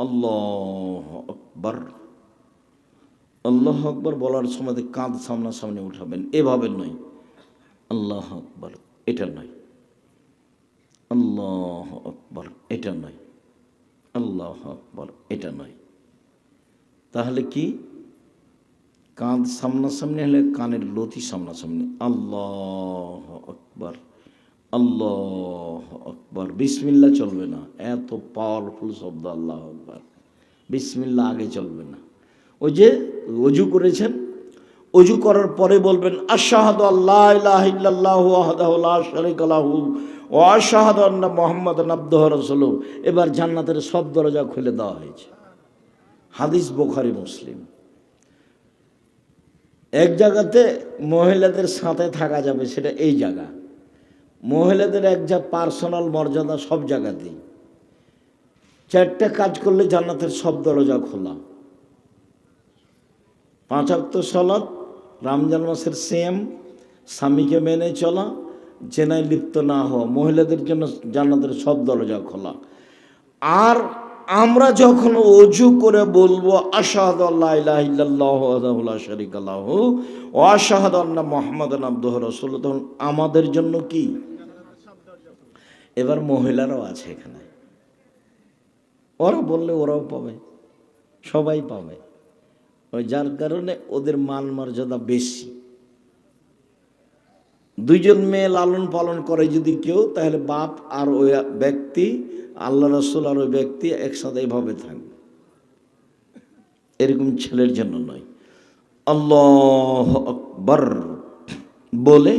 আল্লাহু আকবার। আল্লাহু আকবার বলার সময় কাঁধ সামনাসামনি উঠাবেন, এভাবে নয়। আল্লাহু আকবার, এটা নয়। আল্লাহু আকবার, এটা নয়। আল্লাহু আকবার, এটা নয়। তাহলে কি? কাঁধ সামনাসামনি হলে কানের লতি সামনাসামনি। আল্লাহু আকবার, আল্লাহু আকবার। বিসমিল্লাহ চলবে না, এত পাওয়ারফুল শব্দ আল্লাহু আকবার। বিসমিল্লাহ আগে চলবে না। ওই যে অজু করেছেন, অজু করার পরে বলবেন আশহাদু আল্লা ইলাহা ইল্লাল্লাহু ওয়াহদাহু লা শারীকা লাহু ওয়া আশহাদু আন্না মুহাম্মাদান আবদুহু ওয়া রাসূলুহু। এবার জান্নাতের সব দরজা খুলে দেওয়া হয়েছে। হাদিস বুখারী মুসলিম। এক জায়গাতে মহিলাদের সাথে থাকা যাবে, সেটা এই জায়গা। মহিলাদের এক যা পার্সোনাল মর্যাদা সব জায়গাতেই। 4টা কাজ করলে জান্নাতের সব দরজা খোলা। 5 ওয়াক্ত সালাত, রমজান মাসের সিয়াম, স্বামীকে মেনে চলা, জেনায় লিপ্ত না হওয়া, মহিলাদের জন্য জান্নাতের সব দরজা খোলা। আর আমরা যখন অজু করে বলবো আশহাদু আল্লা ইলাহা ইল্লাল্লাহু ওয়াহদাহু লা শারীকা লাহু ওয়া আশহাদু আন্না মুহাম্মাদান আবদুহু ওয়া রাসূলুহু, তখন আমাদের জন্য কি? এবার মহিলারাও আছে এখানে, ওরা বললে ওরাও পাবে, সবাই পাবে। ওই যার কারণে ওদের মান মর্যাদা বেশি। 2জন মেয়ে লালন পালন করে যদি কেউ, তাহলে বাপ আর ওই ব্যক্তি, আল্লাহ রাসূল আর ওই ব্যক্তি একসাথে এভাবে থাকবে। এরকম ছেলের জন্য নয়। আল্লাহু আকবার বলে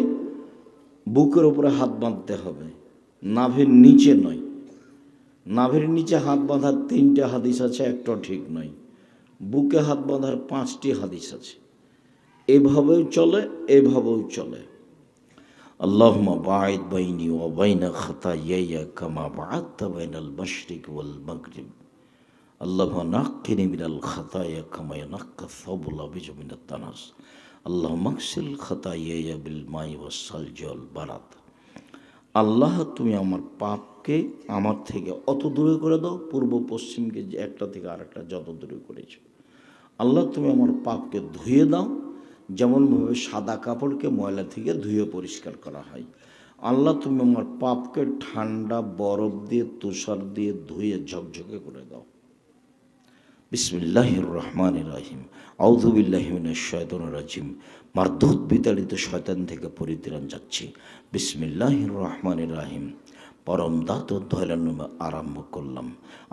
বুকের উপরে হাত বাঁধতে হবে, নাভির নিচে নয়। নাভির নিচে হাত বাঁধার 3টে হাদিস আছে, একটা ঠিক নয়। বুকে হাত বাঁধার 5টি হাদিস আছে। এভাবেও চলে, এভাবেও চলে। আল্লাহুম্মা বাঈদ বাইনি ওয়া বাইনা খাতায়ায়া কামা বা'আদতা বাইনাল মাশরিক ওয়াল মাগরিব। আল্লাহুম্মা নাক্কিনি মিনাল খাতায়া কামা ইয়ানাক্কাস সাওবুল আবিয়্যু মিনাত দানাস। আল্লাহুম্মা আগসিল খাতায়ায়া বিল মাই ওয়াস সালজি ওয়াল বারাদ। আল্লাহ, তুমি আমার পাপকে আমার থেকে অত দূরে করে দাও, পূর্ব পশ্চিমকে যে একটা থেকে আরেকটা যত দূরে করেছ। আল্লাহ, তুমি আমার পাপকে ধুয়ে দাও, যেমনভাবে সাদা কাপড়কে ময়লা থেকে ধুয়ে পরিষ্কার করা হয়। আল্লাহ, তুমি আমার পাপকে ঠান্ডা বরফ দিয়ে, তুষার দিয়ে ধুয়ে ঝকঝকে করে দাও। বিসমিল্লাহির রহমানির রহিম। আউযু বিল্লাহি মিনাশ শাইতানির রাজিম। মারদুদ বিতাড়িত শয়তান থেকে পরিত্রাণ যাচ্ছি। বিসমিল্লাহির রহমানির রহিম। পরম দাত দয়ালুর নামে আরম্ভ করলাম।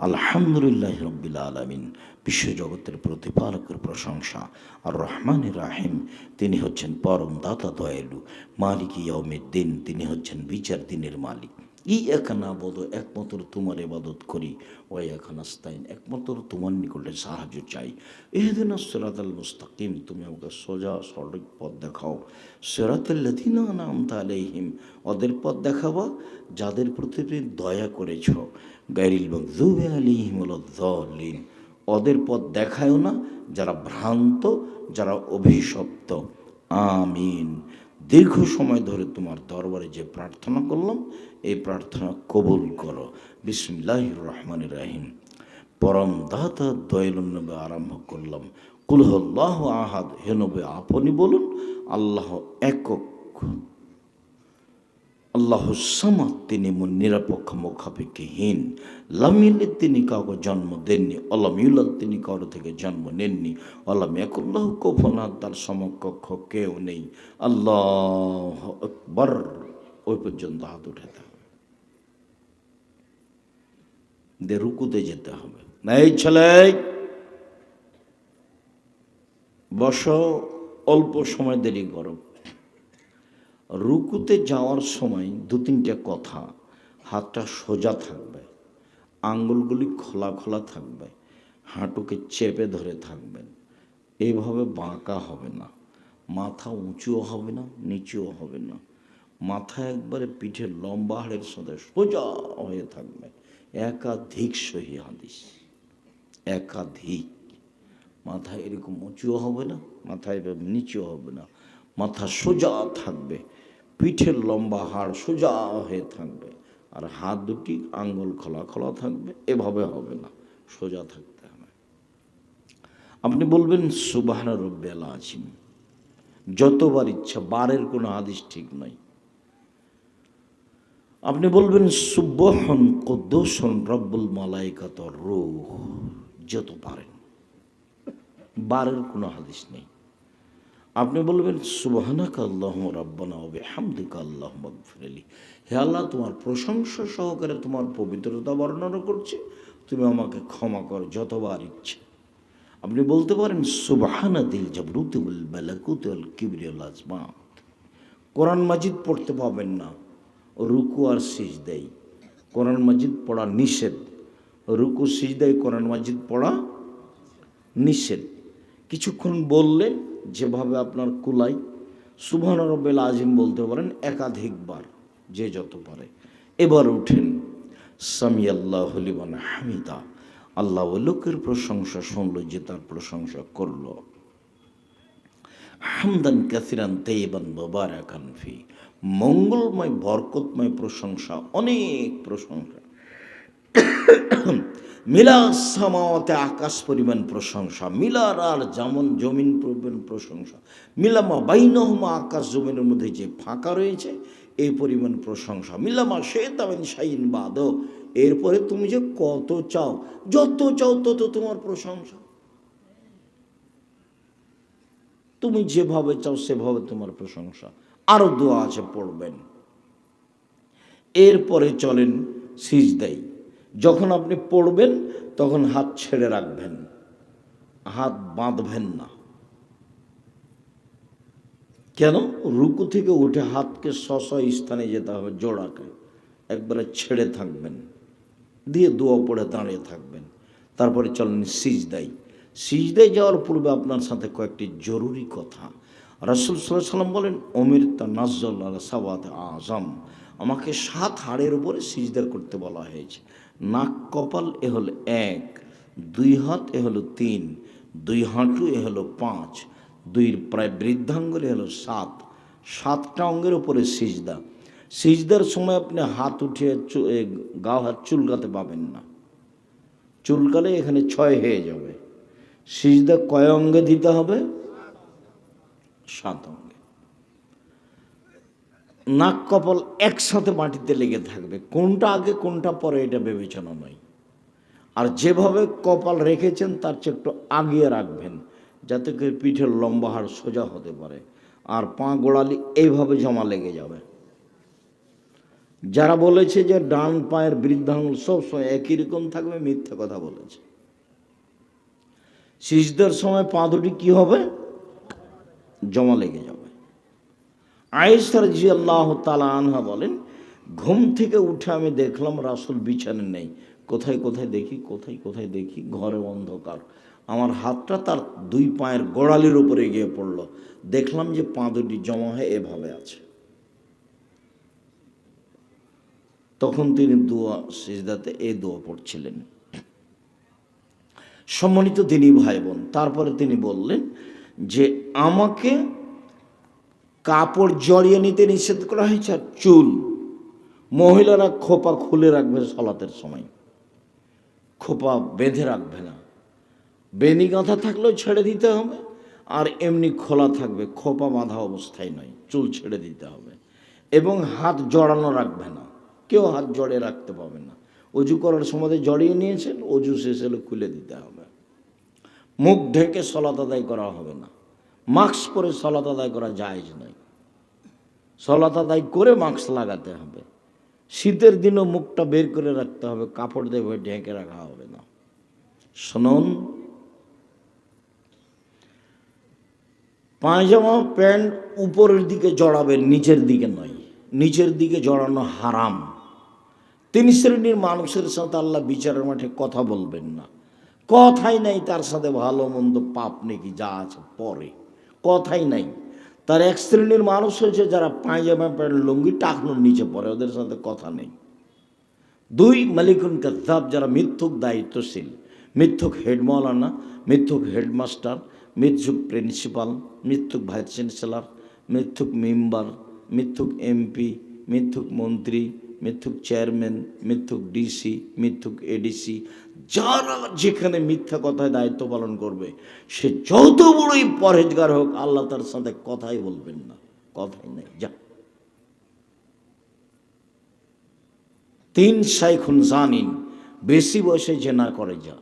আলহামদুলিল্লাহি রাব্বিল আলামিন। বিশ্বজগতের প্রতিপালকের প্রশংসা। আর রহমানির রাহিম, তিনি হচ্ছেন পরম দাতা দয়ালু। মালিক ইয়াউমিদ্দিন, তিনি হচ্ছেন বিচার দিনের মালিক। ইয়াকা না'বুদু, একমাত্র তোমার ইবাদত করি। ওয়া ইয়াকা নাস্তাইন, একমাত্র তোমার নিকটে সাহায্য চাই। ইহদিনাস সিরাতাল মুস্তাকিম, তুমি আমাকে সোজা সঠিক পথ দেখাও। সিরাতাল লাযিনা আন'আমতা আলাইহিম, ওদের পথ দেখাবা যাদের প্রতি তুমি দয়া করেছ। গায়রিল মাগযুবি আলাইহিম ওয়ালাদ-দাল্লিন, ওদের পথ দেখায়ও না যারা ভ্রান্ত, যারা অভিশপ্ত। আমিন। দীর্ঘ সময় ধরে তোমার দরবারে যে প্রার্থনা করলাম, এই প্রার্থনা কবুল করো। বিসমিল্লাহির রহমানির রহিম। পরম দাতা দয়ালুর নামে আরম্ভ করলাম। কুল হুয়াল্লাহু আহাদ, হে নবী আপনি বলুন আল্লাহ একক। আল্লাহু সামাদ, তিনি নিরপেক্ষ মুখাপেক্ষিহীন। লাম ইয়ালিদ, তিনি কাউকে জন্ম দেননি। ওয়ালাম ইউলাদ, তিনি কারো থেকে জন্ম নেননি। ওয়ালাম ইয়াকুল লাহু কুফুওয়ান আহাদ, তার সমকক্ষ কেউ নেই। আল্লাহু আকবার। ওই পর্যন্ত হাত উঠাতে হবে, রুকুতে যেতে হবে না। এই ছেলে বসো, অল্প সময় দেরি করো। রুকুতে যাওয়ার সময় 2-3টে কথা। হাতটা সোজা থাকবে, আঙ্গুলগুলি খোলা খোলা থাকবে, হাঁটুকে চেপে ধরে থাকবেন। এইভাবে বাঁকা হবে না, মাথা উঁচুও হবে না, নিচুও হবে না। মাথা একবারে পিঠের লম্বা হাড়ের সাথে সোজা হয়ে থাকবে। একাধিক সহি হাদিস, একাধিক। মাথা এরকম উঁচুও হবে না, মাথা এভাবে নিচুও হবে না। মাথা সোজা থাকবে, পিঠের লম্বা হাড় সোজা হয়ে থাকবে, আর হাত দুটি আঙ্গুল খোলা খোলা থাকবে। এভাবে হবে না, সোজা থাকতে হবে। আপনি বলবেন সুবহান রব্বিয়াল আযীম যতবার ইচ্ছা, বারের কোনো হাদিস ঠিক নয়। আপনি বলবেন সুবহান কুদ্দুসুন রব্বুল মালাইকাতুর রূহ যত পারেন, বারের কোনো হাদিস নেই। আপনি বলবেন সুবহানাকা আল্লাহুম্মা রাব্বানা ওয়া বিহামদিকা আল্লাহুম্মা গফিরলি, হে আল্লাহ তোমার প্রশংসা সহকারে তোমার পবিত্রতা বর্ণনা করছে, তুমি আমাকে ক্ষমা করো যতবার ইচ্ছে। আপনি বলতে পারেন সুবহানা দিল জাবরুতি ওয়াল মালাকুতি ওয়াল কিবরিয়া ওয়াল আজমাত। কোরআন মাজিদ পড়তে পাবেন না, রুকু আর সিজদায় কোরআন মাজিদ পড়া নিষেধ। রুকু সিজদায় কোরআন মাজিদ পড়া নিষেধ। কিছুক্ষণ বললেন যেভাবে আপনার কুলাই, সুবহান রব্বিল আযীম বলতে পারেন একাধিকবার, যে যত পারে। এবার উঠেন সামি আল্লাহু লিমান হামিদা, আল্লাহ ও লোকের প্রশংসা শুনল যে তার প্রশংসা করল। হামদান কাসিরান তাইয়িবান মুবারাকান ফি, মঙ্গলময় বরকতময় প্রশংসা, অনেক প্রশংসা। মিলা সামাওয়াতে, আকাশ পরিমাণ প্রশংসা, মিলার আর যেমন জমিন পরিমাণ প্রশংসা, মিলামা বাইনহুমা, আকাশ জমিনের মধ্যে যে ফাঁকা রয়েছে এই পরিমাণ প্রশংসা, মিলামা সে তামিন শাইন বাদ, এরপরে তুমি যে কত চাও, যত চাও তত তোমার প্রশংসা, তুমি যেভাবে চাও সেভাবে তোমার প্রশংসা। আরো দোয়া আছে পড়বেন। এরপরে চলেন সিজদায়। যখন আপনি পড়বেন তখন হাত ছেড়ে রাখবেন, হাত বাঁধবেন না। কেন? রুকু থেকে উঠে হাতকে স্ব স্থানে যেতে হবে, জোড়াকে একবারে ছেড়ে থাকবেন, দিয়ে দোয়া পড়ে দাঁড়িয়ে থাকবেন। তারপরে চলেন সিজদায়। সিজদায় যাওয়ার পূর্বে আপনার সাথে কয়েকটি জরুরি কথা। রাসূল সাল্লাল্লাহু আলাইহি ওয়াসাল্লাম বলেন অমির তানাজ্জাল আলা সাওয়াত আযম, আমাকে 7 হাড়ের উপরে সিজদা করতে বলা হয়েছে। নাক কপাল এ হলো 1, 2 হাত এ হলো 3, 2 হাঁটু এ হলো 5, 2 প্রায় বৃদ্ধাঙ্গুল এ হলো 7, 7টা অঙ্গের উপরে সিজদা। সিজদার সময় আপনি হাত উঠিয়ে গাও হাত চুলকাতে পাবেন না, চুলকালে এখানে 6 হয়ে যাবে। সিজদা কয় অঙ্গে দিতে হবে? 7 অঙ্গে। নাক কপাল একসাথে মাটিতে লেগে থাকবে, কোনটা আগে কোনটা পরে এটা বিবেচনা নয়। আর যেভাবে কপাল রেখেছেন তার চেয়ে একটু আগিয়ে রাখবেন, যাতে করে পিঠের লম্বা হাড় সোজা হতে পারে, আর পা গোড়ালি এইভাবে জমা লেগে যাবে। যারা বলেছে যে ডান পায়ের বৃদ্ধাঙ্গুল সবসময় একই রকম থাকবে, মিথ্যা কথা বলেছে। সিজদার সময় পা দুটি কি হবে? জমা লেগে যাবে। আয়েশা রাদিয়াল্লাহু তাআলা আনহা বলেন, ঘুম থেকে উঠে আমি দেখলাম রাসূল বিছানায় নেই। কোথায় কোথায় দেখি, কোথায় কোথায় দেখি, ঘরে অন্ধকার। আমার হাতটা তার 2 পায়ের গোড়ালির উপরে গিয়ে পড়ল, দেখলাম যে পা দুটি জমা হয়ে এভাবে আছে। তখন তিনি দোয়া, সিজদাতে এই দোয়া পড়ছিলেন। সম্মানিত দিনী ভাই বোন, তারপরে তিনি বললেন যে আমাকে কাপড় জড়িয়ে নিতে নিষেধ করা হয়েছে, আর চুল, মহিলারা খোপা খুলে রাখবে সালাতের সময়, খোপা বেঁধে রাখবে না, বেনি গাঁথা থাকলেও ছেড়ে দিতে হবে, আর এমনি খোলা থাকবে, খোপা বাঁধা অবস্থায় নয়, চুল ছেড়ে দিতে হবে। এবং হাত জড়ানো রাখবে না, কেউ হাত জড়িয়ে রাখতে পাবে না। অজু করার সময় জড়িয়ে নিয়েছেন, অজু শেষ হলে খুলে দিতে হবে। মুখ ঢেকে সালাত আদায় করা হবে না, মাস্ক পরে সালাত আদায় করা জায়েজ নয়, সালাত আদায় করে মাস্ক লাগাতে হবে। শীতের দিনও মুখটা বের করে রাখতে হবে, কাপড় দিয়ে ঢেকে রাখা হবে না। শুনুন, পায়জামা প্যান্ট উপরের দিকে জড়াবেন, নিচের দিকে নয়, নিচের দিকে জড়ানো হারাম। 3 শ্রেণীর মানুষের সাথে আল্লাহ বিচারের মাঠে কথা বলবেন না, কথাই নাই তার সাথে, ভালো মন্দ পাপ নাকি যা আছে পরে, কথাই নাই। তার 1 শ্রেণীর মানুষ হয়েছে যারা পায়জামা প্যান্ট লুঙ্গি টাকনোর নিচে পড়ে, ওদের সাথে কথা নেই। 2 মালিকুন কাযযাব, যারা মিথ্যুক দায়িত্বশীল, মিথ্যুক হেডমাওলানা, মিথ্যুক হেডমাস্টার, মিথ্যুক প্রিন্সিপাল, মিথ্যুক ভাইস চ্যান্সেলর, মিথ্যুক মেম্বার, মিথ্যুক এমপি, মিথ্যুক মন্ত্রী, মিথ্যুক চেয়ারম্যান, মিথ্যুক ডিসি, মিথ্যুক এডিসি, যারা যেখানে মিথ্যা কথায় দায়িত্ব পালন করবে, সে যত বড়ই পরহেজগার হোক, আল্লাহ তার সাথে কথাই বলবেন না, কথাই নেই। যা 3 শাইখুন জানিন, বেশি বয়সে জেনা করে, যা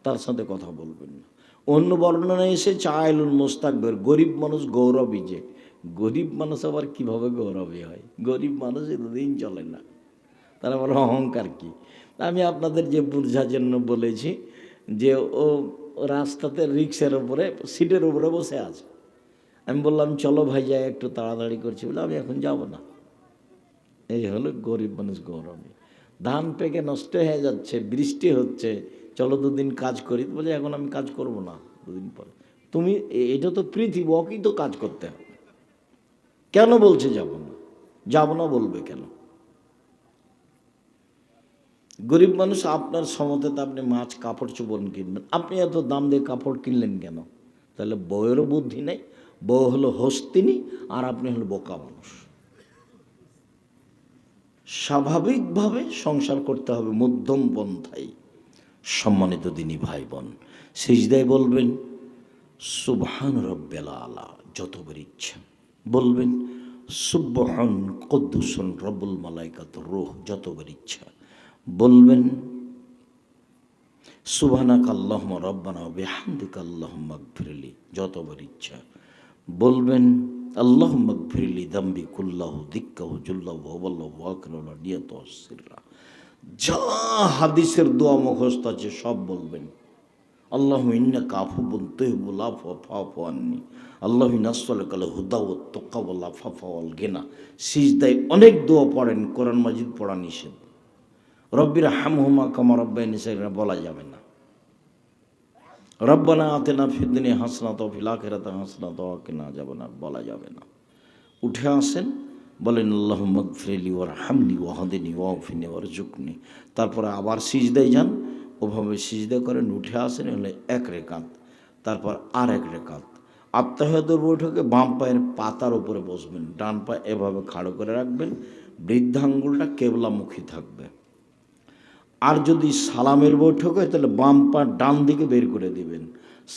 তার সাথে কথা বলবেন না। অন্য বর্ণনায় এসেছে আইলুল মুস্তাকবির, গরিব মানুষ গৌরবী। যে গরিব মানুষ আবার কিভাবে গৌরবী হয়? গরিব মানুষ এতদিন চলে না, তারা বলে অহংকার কি। আমি আপনাদের যে বোঝার জন্য বলেছি যে ও রাস্তাতে রিক্সার উপরে সিটের উপরে বসে আছে। আমি বললাম চলো ভাই যাই, একটু তাড়াতাড়ি করছি বলে আমি এখন যাব না। এই হলো গরিব মানুষ গৌরবী। ধান পেকে নষ্ট হয়ে যাচ্ছে, বৃষ্টি হচ্ছে, চলো 2 দিন কাজ করি, বলে এখন আমি কাজ করব না, 2 দিন পরে। তুমি, এটা তো পৃথিবী, ওকেই তো কাজ করতে হবে। কেন বলছে যাব না? যাব না বলবে কেন? গরিব মানুষ আপনার সমতে আপনি মাছ কাপড় চোপড় কিনবেন, আপনি এত দাম দিয়ে কাপড় কিনলেন কেন? তাহলে বউয়েরও বুদ্ধি নেই, বউ হলো হস্তিনী আর আপনি হলো বোকা মানুষ। স্বাভাবিকভাবে সংসার করতে হবে মধ্যম পন্থায়। সম্মানিত দিনী ভাই বোন, সিজদায় বলবেন সুবহান রব্বিল আলা, যতবার ইচ্ছা বলবেন সুবহান কুদ্দুসুন রব্বুল মালাইকাতুর রূহ, যতবার ইচ্ছা বলবেন সুবহানাকা আল্লাহুম্মা রাব্বানা ওয়া বিহামদিকা আল্লাহুম্মা ইগফিরলি, যতবার ইচ্ছা বলবেন আল্লাহুম্মা ইগফিরলি যামবি কুল্লাহু দিক্কাহু জুল্লাহু ওয়া ওয়াল্লাহু আকরাহু নিয়াতু সিররা। যা হাদিসের দোয়া মুখস্থ আছে সব বলবেন। আল্লাহুম্মা ইন্নাকা আফুবুন তুহিব্বুল আফওয়া ফা'ফু আন্নি, আল্লাহুম্মা নাসআলুকাল হুদা ওয়াত তাকা ওয়াল আফাফা ওয়াল গিনা। সিজদায় অনেক দোয়া পড়েন, কোরআন মাজিদ পড়া নিষেধ। রব্বির হামহুমা কামা রাব্বায়ানি সগীরা বলা যাবে না। রব্বানা আতিনা ফিদ দুনিয়া হাসানাতাও ওয়া ফিল আখিরাতি হাসানাতাও ওয়া কিনা আযাবান্নার বলা যাবে না। উঠে আসেন, বলেন আল্লাহুম্মা ইগফিরলি ওয়ারহামনি ওয়াহদিনি ওয়াগফিরনি ওয়ারজুকনি। তারপরে আবার সিজদায় যান, ওভাবে সিজদা করেন, উঠে আসেন, হলে 1 রেকাত, তারপর আর 1 রেকাত। আত্তাহিয়াতুর বৈঠকে বাম পায়ের পাতার উপরে বসবেন, ডান পা এভাবে খাড়ো করে রাখবেন, বৃদ্ধাঙ্গুলটা কেবলামুখী থাকবে। আর যদি সালামের বৈঠক হয় তাহলে বাম পা ডান দিকে বের করে দিবেন।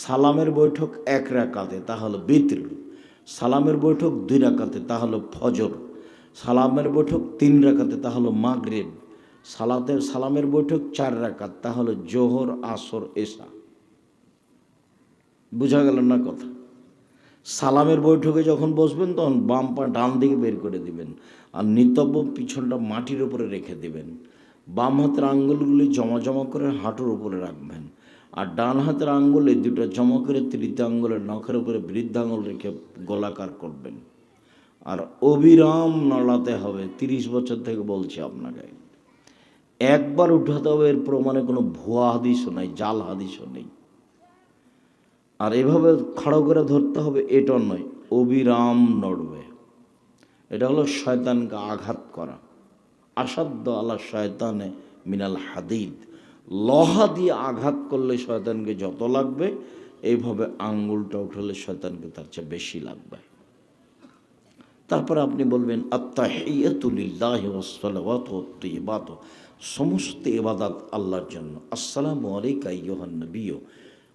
সালামের বৈঠক 1 রাকাতে, তা হলো বিতর। সালামের বৈঠক 2 রাকাতে, তা হলো ফজর। সালামের বৈঠক 3 রাকাতে, তা হলো মাগরিব। সালামের বৈঠক 4 রাকাত, তা হলো জোহর, আসর, এশা। বোঝা গেল না কথা? সালামের বৈঠকে যখন বসবেন তখন বাম পা ডান দিকে বের করে দিবেন, আর নিতব্য পিছনটা মাটির উপরে রেখে দিবেন। বাম হাতের আঙ্গুলগুলি জমা জমা করে হাঁটুর উপরে রাখবেন, আর ডান হাতের আঙ্গুলে 2টা জমা করে তৃতীয় আঙ্গুলের নখের উপরে বৃদ্ধাঙ্গুল রেখে গোলাকার করবেন। আর অবিরাম নড়াতে হবে। 30 বছর থেকে বলছি আপনাকে, একবার উঠাতে হবে। এর প্রমাণে কোনো ভুয়া হাদিসও নাই, জাল হাদিসও নেই। আর এভাবে খাড়ো করে ধরতে হবে, এটা নয়, অবিরাম নড়বে। এটা হলো শয়তানকে আঘাত করা। আসাদ্দ আলা শয়তানে মিনাল হাদিদ, লোহা দিয়ে আঘাত করলে শয়তানকে যত লাগবে, এইভাবে আঙ্গুলটা উঠালে শয়তানকে তার চেয়ে বেশি লাগবে। তারপরে আপনি বলবেন আত্তাহিয়াতু লিল্লাহি ওয়াস সালাওয়াতু ওয়াত তাইয়্যিবাতু, সমস্ত ইবাদত আল্লাহর জন্য। আসসালামু আলাইকা আইয়ুহান নবিয়্যু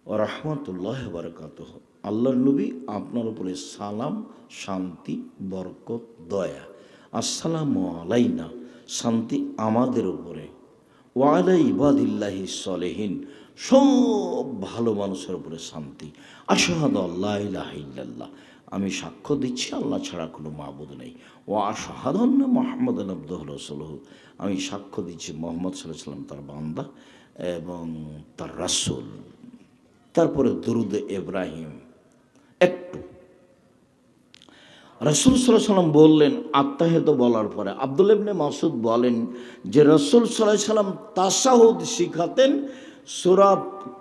ওয়া রাহমাতুল্লাহি ওয়া বারাকাতুহু, আল্লাহর নবী আপনার উপরে সালাম, শান্তি, বরকত, দয়া। আসসালামু আলাইনা, শান্তি আমাদের উপরে, ওয়া আলা ইবাদিল্লাহি সলিহিন, সব ভালো মানুষের উপরে শান্তি। আশহাদু আল্লা ইলাহা ইল্লাল্লাহ, আমি সাক্ষ্য দিচ্ছি আল্লাহ ছাড়া কোনো মাবুদ নেই। ওয়া আশহাদু আন্না মুহাম্মাদান আবদুহু ওয়া রাসূলুহু, আমি সাক্ষ্য দিচ্ছি মুহাম্মদ সাল্লাল্লাহু আলাইহি ওয়াসাল্লাম তার বান্দা এবং তার রাসূল। তারপরে দুরুদ ইব্রাহিম। একটু রাসূল সাল্লাল্লাহু আলাইহি ওয়াসাল্লাম বললেন আত্তাহিয়াত বলার পরে, আব্দুল্লাহ ইবনে মাসউদ বলেন যে রাসূল সাল্লাল্লাহু আলাইহি ওয়াসাল্লাম তাশাহুদ শিখাতেন। সূরা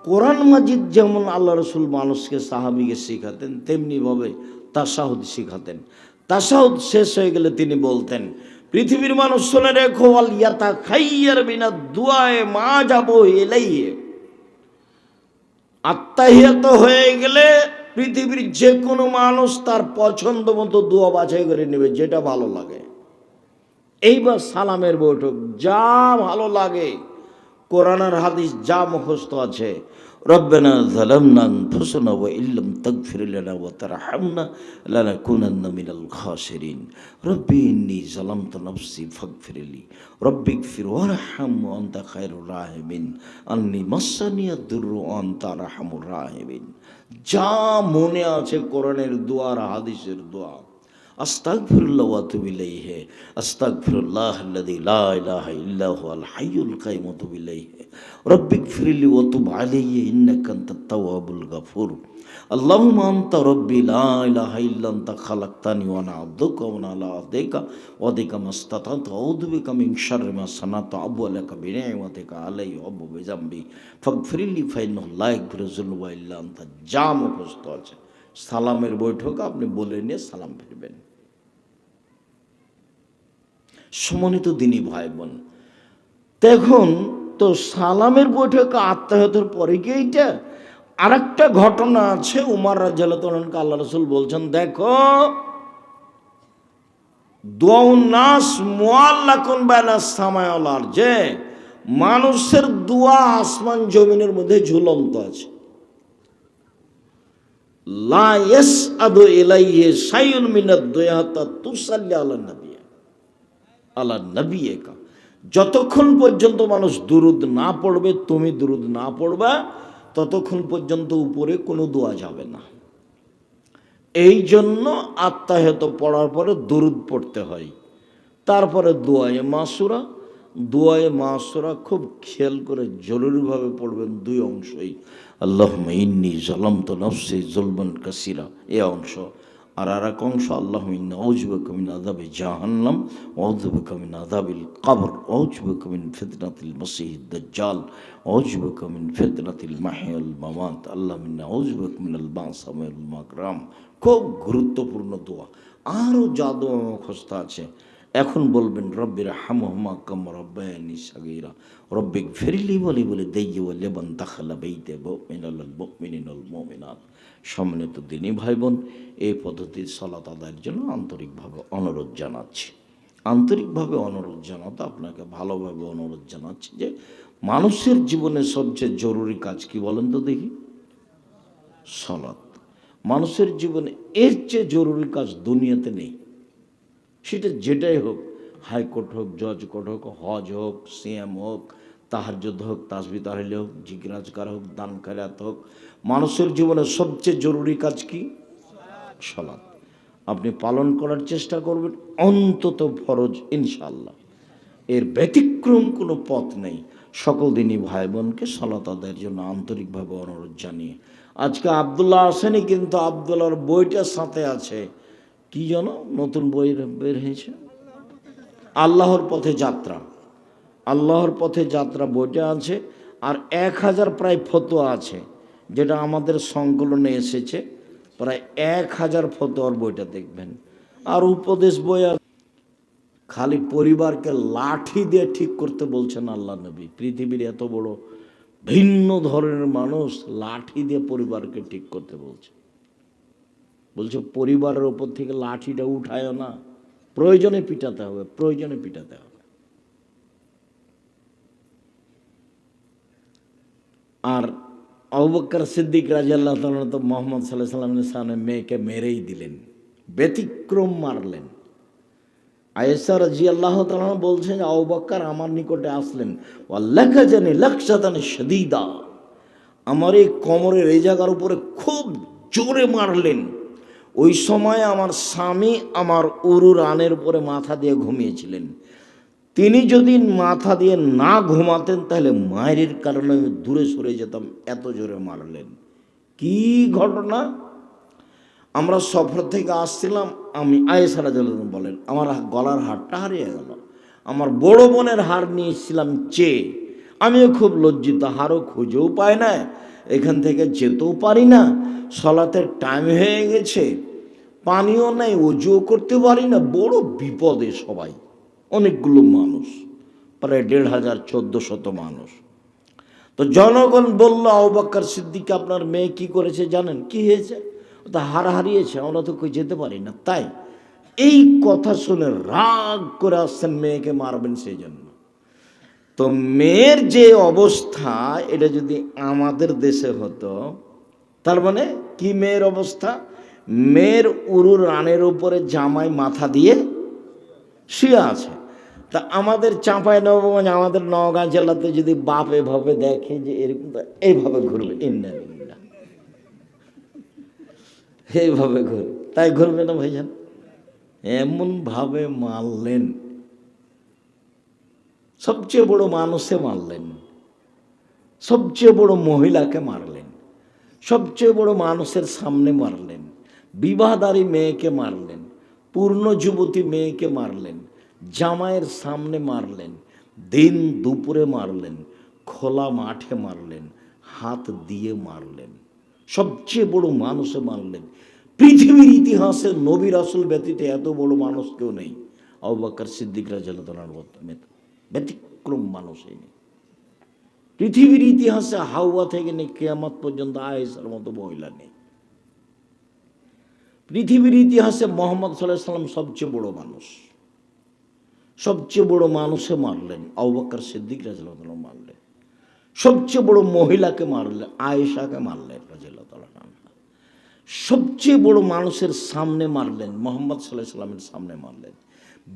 কোরআন মাজিদ যেমন আল্লাহ রাসূল মানুষকে, সাহাবীকে শিখাতেন, তেমনিভাবে তাশাহুদ শিখাতেন। তাশাহুদ শেষ হয়ে গেলে তিনি বলতেন, পৃথিবীর মানুষ শুনে রেখো, আল ইয়াতাখাইয়ার বিনাদ দুআয়ে মা যাবো ইলাইহি, আত্তাহিয়াত হয়ে গেলে পৃথিবীর যে কোনো মানুষ তার পছন্দ মতো দোয়া বাছাই করে নেবে, যেটা ভালো লাগে। এইবার সালামের বৈঠক, যা ভালো লাগে কোরআন আর হাদিস যা মুখস্থ আছে, রব্বানা যালামনা আনফুসানা ওয়া ইল্লাম তাগফির লানা ওয়া তারহামনা লানাকুনান্না মিনাল খাসিরিন, রব্বি ইন্নী যালামতু নাফসি ফাগফিরলি রব্বিগফির ওয়ারহাম ওয়া আনতা খায়রুর রাহিমিন আন্নী মাসসানিয়াদ দুররু ওয়া আনতা আরহামুর রাহিমিন। যা মনে আছে কোরআনের দোয়া আর হাদিসের দোয়া, আস্তাগফিরুল্লাহ ওয়া আতুবু ইলাইহি, আস্তাগফিরুল্লাহাল্লাযী লা ইলাহা ইল্লা হুয়াল হাইয়ুল কাইয়্যুম ওয়া আতুবু ইলাইহি, রব্বিগফিরলি ওয়া তুব আলাইয়া ইন্নাকা আনতাত তাওয়াবুল গাফুর, আল্লাহুম্মা আনতা রব্বি লা ইলাহা ইল্লা আনতা খালাকতানি ওয়া আনা আবদুকা ওয়া আনা আলা আহদিকা ওয়া ওয়াদিকা মাসতাতাতু আউযু বিকা মিন শাররি মা সানাতু আবু লাকা বিনি'মাতিকা আলাইয়া ওয়া আবু বিযামবি ফাগফিরলি ফাইন্নাহু লা ইয়াগফিরু যুনুবা ইল্লা আনতা। যা মুখস্থ আছে, সালামের বৈঠক আপনি বলে নিয়ে সালাম ফিরবেন। সম্মানিত দিনী ভাই বোন, দেখুন তো সালামের বৈঠকে আত্মাহতের পরে কি এইটা? আর একটা ঘটনা আছে, উমর রাদিয়াল্লাহু তাআলা আল্লাহ রাসূল বলছেন, দেখো দুআউন নাস মুআল্লাকুন বাইনাস সামাই ওয়াল আরদ, যে মানুষের দোয়া আসমান জমিনের মধ্যে ঝুলন্ত আছে। লা ইয়াসআদু ইলাইহি শাইউন মিনাদ দুআ হাত্তা তুসাল্লি আলা নবিয়িকা, যতক্ষণ পর্যন্ত মানুষ দুরূদ না পড়বে, তুমি দুরূদ না পড়বা, ততক্ষণ পর্যন্ত উপরে কোনো দোয়া যাবে না। এই জন্য আত্মাহত পড়ার পরে দুরূদ পড়তে হয়। তারপরে দোয়ায়ে মাসুরা, দোয়ায়ে মাসুরা খুব খেয়াল করে জরুরিভাবে পড়বেন, দুই অংশই, আল্লাহুম্মা ইন্নী যালামতু নাফসি যুলমান কাসীরা, এই অংশ। আর এক অংশ, আল্লাহুম্মা ইন্নী আউযু বিকা মিন আযাবি জাহান্নাম ওয়া আউযু বিকা মিন আযাবিল কবর ওয়া আউযু বিকা মিন ফিতনাতিল মাসীহিদ দাজ্জাল ওয়া আউযু বিকা মিন ফিতনাতিল মাহইয়া ওয়াল মামাত, আল্লাহুম্মা ইন্নী আউযু বিকা মিনাল বা'সা ওয়াল মাকরাম। খুব গুরুত্বপূর্ণ দোয়া। আরও যা দোয়া মুখস্থ আছে, এখন বলবেন, রব্বির হামহুমা কামা রাব্বায়ানি সাগীরা, রব্বিগফিরলি ওয়ালিওয়ালিদাইয়া ওয়া লিমান দাখালা বাইতি মুমিনাল মুমিনিনা ওয়াল মুমিনাত। সম্মানিত দিনী ভাই বোন, এই পদ্ধতির সালাত আদায়ের জন্য আন্তরিকভাবে অনুরোধ জানাচ্ছি। আন্তরিকভাবে অনুরোধ জানাতে আপনাকে ভালোভাবে অনুরোধ জানাচ্ছি যে মানুষের জীবনে সবচেয়ে জরুরি কাজ কি বলেন তো দেখি? সালাত। মানুষের জীবনে এর চেয়ে জরুরি কাজ দুনিয়াতে নেই। সেটা যেটাই হোক, হাইকোর্ট হোক, জজ কোর্ট হোক, হজ হোক, সিএম হোক, তাহাজ্জুদ হোক, তাসবিহ তাহলিল হোক, জিকির আজকার হোক, দান খায়রাত হোক, মানুষের জীবনে সবচেয়ে জরুরি কাজ কি? সালাত। আপনি পালন করার চেষ্টা করবেন, অন্তত ফরজ ইনশাআল্লাহ। এর ব্যতিক্রম কোনো পথ নেই। সকল দিনই ভাই বোনকে সালাত আদায়ের জন্য আন্তরিকভাবে অনুরোধ জানিয়ে, আজকে আবদুল্লাহ আসেনি, কিন্তু আবদুল্লাহর বইটার সাথে আছে, কি যেন নতুন বই বের হয়েছে, আল্লাহর পথে যাত্রা। আল্লাহর পথে যাত্রা বইটা আছে, আর 1000 প্রায় ফতোয়া আছে, যেটা আমাদের সংকলনে এসেছে। প্রায় 1000 ফতোয়ার বইটা দেখবেন। আর উপদেশ বই, খালি পরিবারকে লাঠি দিয়ে ঠিক করতে বলছেন আল্লাহ নবী। পৃথিবীর এত বড় ভিন্ন ধরনের মানুষ লাঠি দিয়ে পরিবারকে ঠিক করতে বলছে। বলছে পরিবারের ওপর থেকে লাঠিটা উঠায় না, প্রয়োজনে পিটাতে হবে, প্রয়োজনে পিটাতে হবে। আর আবু বকর সিদ্দিক রাদিয়াল্লাহু তাআলা তো মুহাম্মদ সাল্লাল্লাহু আলাইহি ওয়াসাল্লামের সামনে মেয়েকে মেরেই দিলেন, ব্যতিক্রম মারলেন। আয়েশা রাদিয়াল্লাহু তাআলা বলছেন, আবু বকর আমার নিকটে আসলেন, ওয়াল্লাকা জানি লাকসাতান শাদীদা, আমার এই কোমরের এই জায়গার উপরে খুব জোরে মারলেন। ওই সময় আমার স্বামী আমার উরু রানের উপরে মাথা দিয়ে ঘুমিয়েছিলেন। তিনি যদি মাথা দিয়ে না ঘুমাতেন তাহলে মায়ের কারণে আমি দূরে সরে যেতাম, এত জোরে মারলেন। কি ঘটনা! আমরা সফর থেকে আসছিলাম, আমি আয়েশা রাদিয়াল্লাহু আনহা বলেন, আমার গলার হারটা হারিয়ে গেল। আমার বড় বোনের হার নিয়ে এসেছিলাম চেয়ে, আমিও খুব লজ্জিত, হারও খুঁজেও পাই না, এখান থেকে যেতেও পারি না, সালাতের টাইম হয়ে গেছে, পানিও নেই, ওযুও করতে পারি না, বড় বিপদে সবাই, অনেকগুলো মানুষ, প্রায় 1500-1400 মানুষ। তো জনগণ বলল, আবু বকর সিদ্দিক আপনার মেয়ে কি করেছে জানেন? কি হয়েছে? তা হার হারিয়েছে, আমরা তো কই যেতে পারি না। তাই এই কথা শুনে রাগ করে আসছেন, মেয়েকে মারবেন সেই জন্য। তো মেয়ের যে অবস্থা, এটা যদি আমাদের দেশে হতো, তার মানে কি মেয়ের অবস্থা? মেয়ের উরু রানের উপরে জামাই মাথা দিয়ে শুয়ে আছে। তা আমাদের চাঁপাইনবাবগঞ্জ, আমাদের নওগাঁ জেলাতে যদি বাপ এভাবে দেখে যে এরকম, এইভাবে ঘুরবে, ইন্নালিল্লাহ, এইভাবে ঘুরবে। তাই ঘুরবে না ভাইজান? এমন ভাবে মারলেন, সবচেয়ে বড় মানুষে মারলেন, সবচেয়ে বড় মহিলাকে মারলেন, সবচেয়ে বড় মানুষের সামনে মারলেন, বিবাহদারী মেয়েকে মারলেন, পূর্ণ যুবতী মেয়েকে মারলেন, জামাইয়ের সামনে মারলেন, দিন দুপুরে মারলেন, খোলা মাঠে মারলেন, হাত দিয়ে মারলেন, সবচেয়ে বড় মানুষে মারলেন। পৃথিবীর ইতিহাসে নবী রাসূল ব্যতীত এত বড় মানুষ কেউ নেই। আবু বকর সিদ্দিক রাদিয়াল্লাহু আনহু ব্যতিক্রম মানুষ এই নেই। পৃথিবীর ইতিহাসে হাওয়া থেকে নিয়ে কিয়ামত পর্যন্ত আয়েশার মতো মহিলা নেই। পৃথিবীর ইতিহাসে মুহাম্মদ সাল্লাল্লাহু আলাইহি সাল্লাম সবচেয়ে বড় মানুষ, সবচেয়ে বড় মানুষে মারলেন, আবু বকর সিদ্দিক রাদিয়াল্লাহু আনহু মারলেন, সবচেয়ে বড় মহিলাকে মারলেন, আয়েশাকে মারলেন রাদিয়াল্লাহু আনহা, সবচেয়ে বড় মানুষের সামনে মারলেন, মুহাম্মদ সাল্লাল্লাহু আলাইহি সাল্লামের সামনে মারলেন,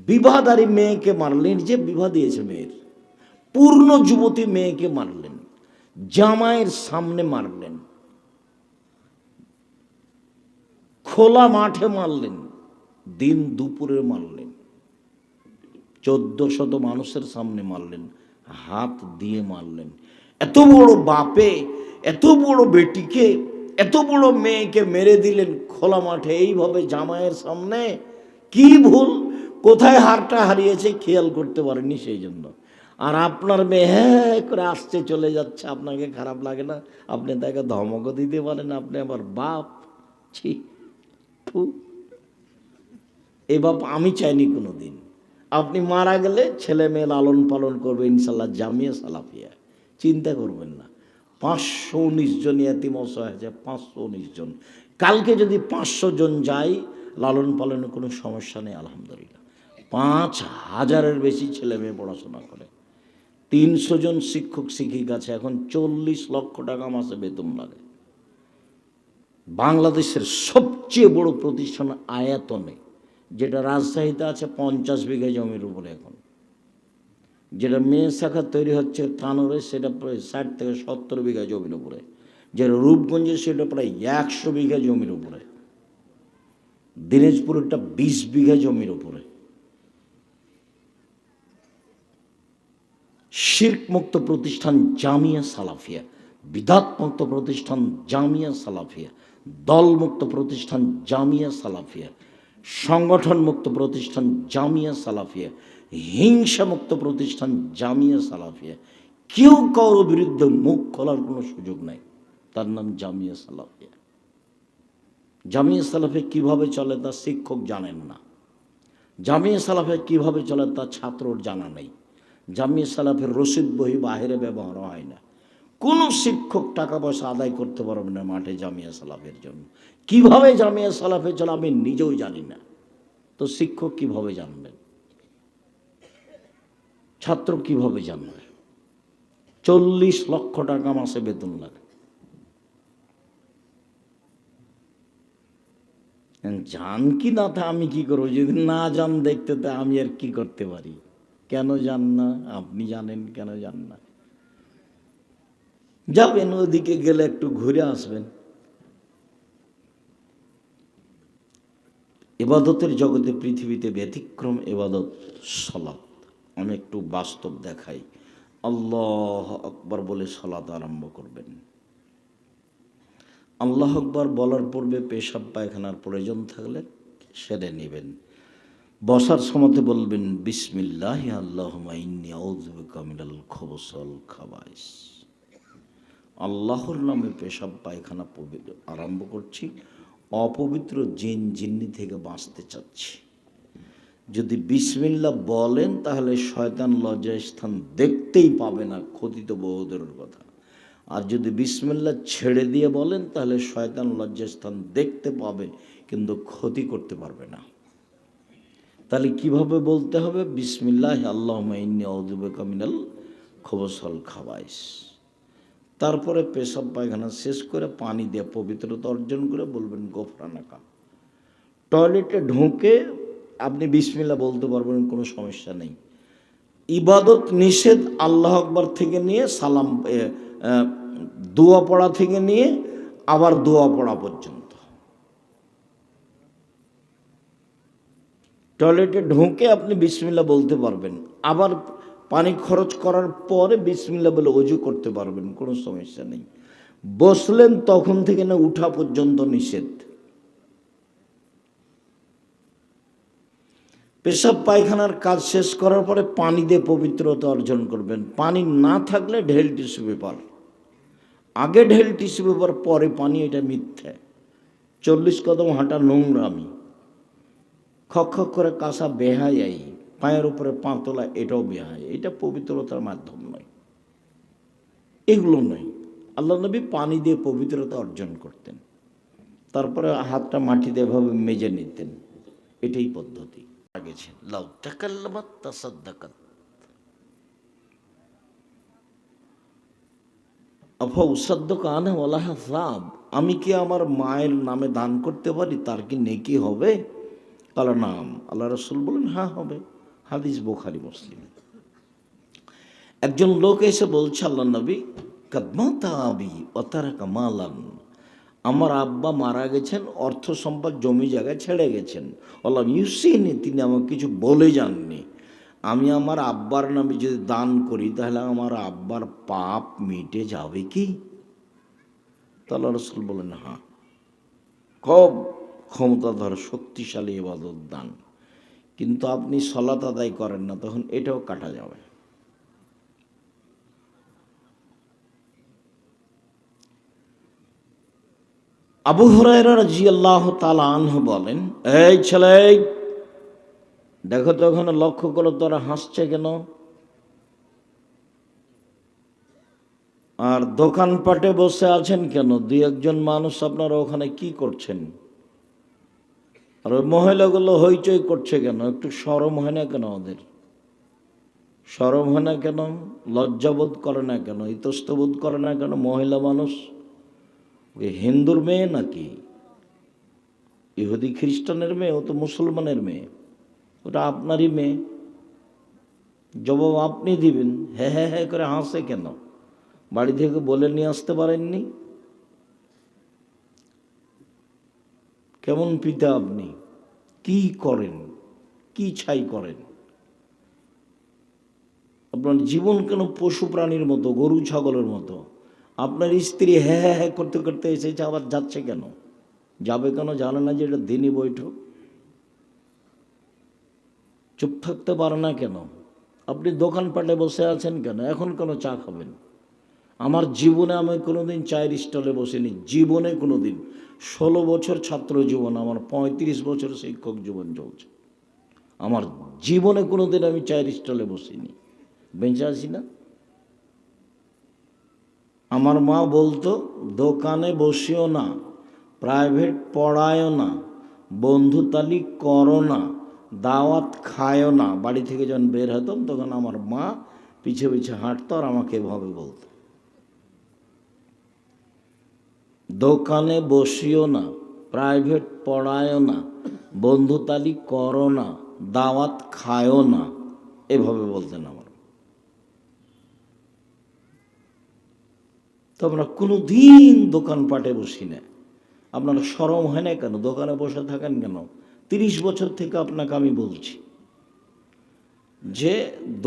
বিবাহদারী মেয়েকে মারলেন, যে বিবাহ দিয়েছে মেয়ের, পূর্ণ যুবতী মেয়েকে মারলেন, জামাইয়ের সামনে মারলেন, খোলা মাঠে মারলেন, দিন দুপুরে মারলেন, 1400 মানুষের সামনে মারলেন, হাত দিয়ে মারলেন। এত বড় বাপে এত বড় বেটিকে, এত বড় মেয়েকে মেরে দিলেন খোলা মাঠে এইভাবে জামাইয়ের সামনে। কি ভুল, কোথায় হারটা হারিয়েছে খেয়াল করতে পারেননি, সেই জন্য। আর আপনার মেয়ে হ্যাঁ করে আসছে চলে যাচ্ছে, আপনাকে খারাপ লাগে না? আপনি তাকে ধমকও দিতে পারেন, আপনি আবার বাপ, ছি, ফু। এই বাপ আমি চাইনি কোনো দিন। আপনি মারা গেলে ছেলে মেয়ে লালন পালন করবে ইনশাল্লাহ, জামিয়া সালাফিয়া, চিন্তা করবেন না। 519 জন ইয়াতিম অসহায় আছে, 519 জন। কালকে যদি 500 জন যায়, লালন পালনের কোনো সমস্যা নেই আলহামদুলিল্লাহ। 5000-এর বেশি ছেলে মেয়ে পড়াশোনা করে, 300 জন শিক্ষক শিক্ষিকা আছে, এখন 40 লক্ষ টাকা মাসে বেতন লাগে। বাংলাদেশের সবচেয়ে বড় প্রতিষ্ঠান আয়াতনে, যেটা রাজশাহীতে আছে 50 বিঘা জমির উপরে, এখন যেটা মেয়ে শাখা তৈরি হচ্ছে তানোরে, সেটা প্রায় 60 থেকে 70 বিঘা জমির উপরে, যেটা রূপগঞ্জে সেটা প্রায় 100 বিঘা জমির উপরে, দিনাজপুরেরটা 20 বিঘা জমির উপরে। শিরক মুক্ত প্রতিষ্ঠান জামিয়া সালাফিয়া, বিদাত মুক্ত প্রতিষ্ঠান জামিয়া সালাফিয়া, দলমুক্ত প্রতিষ্ঠান জামিয়া সালাফিয়া, সংগঠন মুক্ত প্রতিষ্ঠান জামিয়া সালাফিয়া, হিংসা মুক্ত প্রতিষ্ঠান জামিয়া সালাফিয়া। কেউ কারোর বিরুদ্ধে মুখ খোলার কোনো সুযোগ নাই, তার নাম জামিয়া সালাফিয়া। জামিয়া সালাফিয়া কীভাবে চলে তা শিক্ষক জানেন না, জামিয়া সালাফিয়া কীভাবে চলে তা ছাত্রর জানা নেই। জামিয়া সালাফের রসিদ বহি বাহিরে ব্যবহার হয় না। কোনো শিক্ষক টাকা পয়সা আদায় করতে পারবে না মাঠে জামিয়া সালাফের জন্য। কিভাবে জামিয়া সালাফে চলে আমি নিজেও জানি না, তো শিক্ষক কিভাবে জানবেন? ছাত্র কিভাবে জানবে? 40 লক্ষ টাকা মাসে বেতন লাগে। জান কি না তা আমি কি করবো? যদি না জান দেখতে, তা আমি আর কি করতে পারি? কেন জান না? আপনি জানেন কেন জান না? যাবেন, ওদিকে গেলে একটু ঘুরে আসবেন। ইবাদতের জগতে পৃথিবীতে ব্যতিক্রম ইবাদত সালাত। আমি একটু বাস্তব দেখাই। আল্লাহ আকবার বলে সালাত আরম্ভ করবেন। আল্লাহ আকবার বলার পূর্বে পেশাব পায়খানার প্রয়োজন থাকলে সেরে নেবেন। বসার সময়তে বলবেন বিসমিল্লাহ আল্লাহুম্মা ইন্নী আউযু বিকা মিনাল খুবুসি ওয়াল খাবাইস। আল্লাহর নামে পেশাব পায়খানা আরম্ভ করছি, অপবিত্র জিন জিন্নি থেকে বাঁচতে চাচ্ছি। যদি বিসমিল্লাহ বলেন তাহলে শয়তান লজ্জাস্থান দেখতেই পাবে না, ক্ষতি তো বহুদূরের কথা। আর যদি বিসমিল্লাহ ছেড়ে দিয়ে বলেন তাহলে শয়তান লজ্জাস্থান দেখতে পাবে কিন্তু ক্ষতি করতে পারবে না। তাহলে কিভাবে বলতে হবে? বিসমিল্লাহ আল্লাহুম্মা ইন্নী আউযু বিকা মিনাল খবসল খাবাইস। তারপরে পেশাব পায়খানা শেষ করে পানি দিয়ে পবিত্রতা অর্জন করে বলবেন গোফরানাকা। টয়লেটে ঢুকে আপনি বিসমিল্লাহ বলতে পারবেন, কোনো সমস্যা নেই। ইবাদত নিষেধ আল্লাহ আকবার থেকে নিয়ে সালাম দোয়া পড়া থেকে নিয়ে আবার দোয়া পড়া পর্যন্ত। টয়লেটে ঢুকে আপনি বিসমিল্লাহ বলতে পারবেন, আবার পানি খরচ করার পরে বিসমিল্লাহ বলে ওযু করতে পারবেন, কোনো সমস্যা নেই। বসলেন তখন থেকে না উঠা পর্যন্ত নিষেধ। পেশাব পায়খানার কাজ শেষ করার পরে পানি দিয়ে পবিত্রতা অর্জন করবেন। পানি না থাকলে ঢেল টিস্যু পেপার, আগে ঢেল টিস্যু পেপার পরে পানি, এটা মিথ্যে। 40 কদম হাঁটা নোংরামি, খক খক করে কাঁসা বেহায়াই, পায়ের উপরে পা তোলা এটাও বেহাই, এটা পবিত্রতার মাধ্যম নয়, এগুলো নয়। আল্লাহ নবী পানি দিয়ে পবিত্রতা অর্জন করতেন, তারপরে হাতটা মাটিতে এভাবে মেজে নিতেন, এটাই পদ্ধতি। আমি কি আমার মায়ের নামে দান করতে পারি, তার কি নেকি হবে? কালা নাম। আল্লাহ রসুল বলেন হ্যাঁ হবে। হাদিস বুখারী মুসলিম। একজন লোক এসে বলছে, আল্লাহ নবী কাদমাতা আবি ওয়া তারাকা মালান, আমার আব্বা মারা গেছেন, অর্থ সম্পদ জমি জায়গায় ছেড়ে গেছেন। আল্লাহ ইউসিনি, তিনি আমাকে কিছু বলে যাননি। আমি আমার আব্বার নামে যদি দান করি তাহলে আমার আব্বার পাপ মিটে যাবে কি? আল্লাহ রসুল বলেন হ্যাঁ, খুব ক্ষমতাধর শক্তিশালী ইবাদত দান, কিন্তু আপনি সালাত আদায় করেন না, তখন এটাও কাটা যাবে। আবু হুরায়রা রাদিয়াল্লাহু তাআলা আনহু বলেন, এই ছেলে দেখো তো ওখানে লক্ষ্য করো, তোরা হাসছে কেন? আর দোকানপাটে বসে আছেন কেন? দুই একজন মানুষ আপনারা ওখানে কি করছেন? আর ওই মহিলাগুলো হইচই করছে কেন? একটু শরম হয় না কেন? ওদের শরম হয় না কেন? লজ্জাবোধ করে না কেন? ইতস্তবোধ করে না কেন? মহিলা মানুষ ওই হিন্দুর মেয়ে নাকি ইহুদি খ্রিস্টানের মেয়ে? ও তো মুসলমানের মেয়ে, ওটা আপনারই মেয়ে, জবাব আপনি দিবেন। হ্যাঁ হ্যাঁ হ্যাঁ করে হাসে কেন? বাড়ি থেকে বলে নিয়ে আসতে পারেননি? কেমন পিতা আপনি? কি করেন? কি ছাই করেন? আপনার জীবন কেন পশু প্রাণীর মতো, গরু ছাগলের মতো? আপনার স্ত্রী হ্যাঁ হ্যাঁ হ্যাঁ করতে করতে এসেছে, আবার যাচ্ছে কেন? যাবে কেন? জানে না যে এটা দিনই বৈঠক? চুপ থাকতে পারে না কেন? আপনি দোকানপাটে বসে আছেন কেন? এখন কেন চা খাবেন? আমার জীবনে আমি কোনোদিন চায়ের স্টলে বসিনি, জীবনে কোনো দিন। 16 বছর ছাত্র জীবন, আমার 35 বছর শিক্ষক জীবন চলছে, আমার জীবনে কোনো দিন আমি চায়ের স্টলে বসিনি। বেঁচে আছি না? আমার মা বলতো, দোকানে বসিও না, প্রাইভেট পড়ায়ও না, বন্ধুতালি করো না, দাওয়াত খায়ও না। বাড়ি থেকে যখন বের হতাম তখন আমার মা পিছে পিছে হাঁটতো আর আমাকে এভাবে বলতো, দোকানে বসিও না, প্রাইভেট পড়ায়ও না, বন্ধুতালি করো না, দাওয়াত খায়ও না, এভাবে বলতেন আমার। তো আমরা কোনো দিন দোকানপাটে বসি না। আপনার শরম হয় না কেন? দোকানে বসে থাকেন কেন? 30 বছর থেকে আপনাকে আমি বলছি যে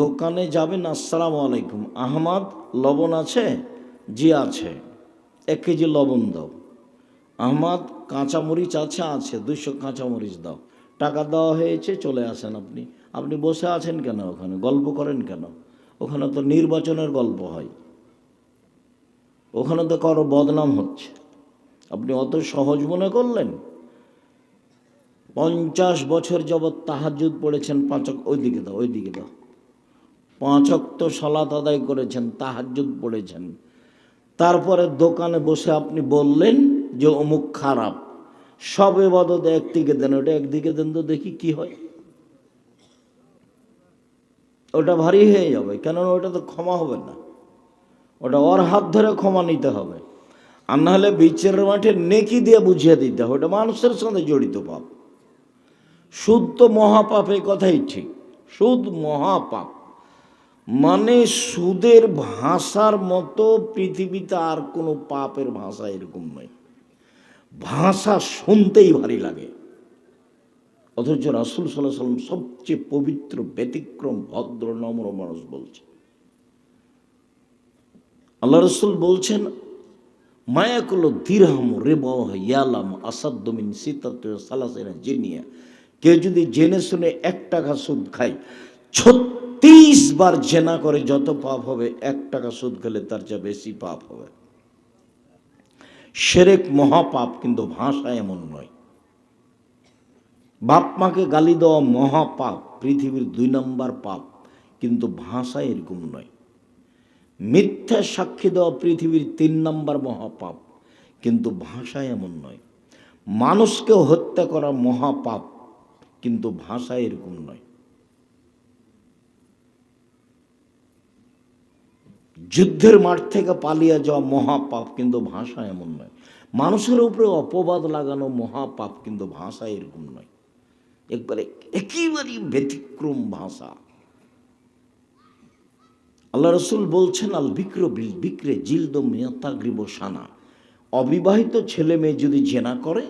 দোকানে যাবেন, আসসালামু আলাইকুম, আহমদ লবণ আছে? জি আছে, 1 কেজি লবণ দাও। আহমদ কাঁচামরিচ আছে? আছে, 200 কাঁচামরিচ দাও। টাকা দেওয়া হয়েছে, চলে আসেন। আপনি আপনি বসে আছেন কেন? ওখানে গল্প করেন কেন? ওখানে তো নির্বাচনের গল্প হয়, ওখানে তো কারো বদনাম হচ্ছে। আপনি অত সহজ মনে করলেন? 50 বছর যাবৎ তাহাজ্জুদ পড়েছেন, 5 ওয়াক্ত, ওইদিকে দাও, ওইদিকে দাও, 5 ওয়াক্ত সালাত আদায় করেছেন, তাহাজ্জুদ পড়েছেন, তারপরে দোকানে বসে আপনি বললেন যে অমুক খারাপ। সব ইবাদত একদিকে দেন, ওটা একদিকে দেন তো দেখি কি হয়। ওটা ভারী হয়ে যাবে, কেননা ওটা তো ক্ষমা হবে না, ওটা ওর হাত ধরে ক্ষমা নিতে হবে। আর নাহলে বিচারের মাঠে নেকি দিয়ে বুঝিয়ে দিতে হবে, ওটা মানুষের সাথে জড়িত পাপ। সুদ তো মহাপাপ, এই কথাই ঠিক। সুদ মহাপাপ, মানে সুদের ভাষার মতো পৃথিবীতে আর কোনো পাপের ভাষা এরকম নয়। ভাষা শুনতেই ভারী লাগে, অথচ রাসূল সাল্লাল্লাহু আলাইহি ওয়াসাল্লাম সবচেয়ে পবিত্র, ব্যতিক্রম, ভদ্র, নম্র মানুষ বলছে। আল্লাহ রসুল বলছেন, মায়াকুলো দিরহাম রেবা ইয়ালাম আসাদ্দমিন সিতাত সালাসিনা জিনিয়া। কেউ যদি জেনে শুনে 1 টাকা সুদ খায়, 36 বার জেনা করে যত পাপ হবে, 1 টাকা সুদ খেলে তার চেয়ে বেশি পাপ হবে। শিরক মহাপাপ, কিন্তু ভাষা এমন নয়। বাপ মাকে গালি দেওয়া মহাপাপ, পৃথিবীর 2 নম্বর পাপ, কিন্তু ভাষা এরকম নয়। মিথ্যা সাক্ষী দেওয়া পৃথিবীর 3 নম্বর মহাপাপ, কিন্তু ভাষা এমন নয়। মানুষকে হত্যা করা মহাপাপ, কিন্তু ভাষা এরকম নয়। যুদ্ধের মাঠ থেকে পালিয়ে যাওয়া মহাপাপ, কিন্তু ভাষা এমন নয়। মানুষের উপরে অপবাদ লাগানো মহাপাপ, কিন্তু ভাষা এরকম নয়। একেবারেই ব্যতিক্রম ভাষা। আল্লাহ রসুল বলছেন, আল বিক্র বিল বিক্রে জিলদম ইয়াতাগরিব সানা। অবিবাহিত ছেলে মেয়ে যদি জেনা করে,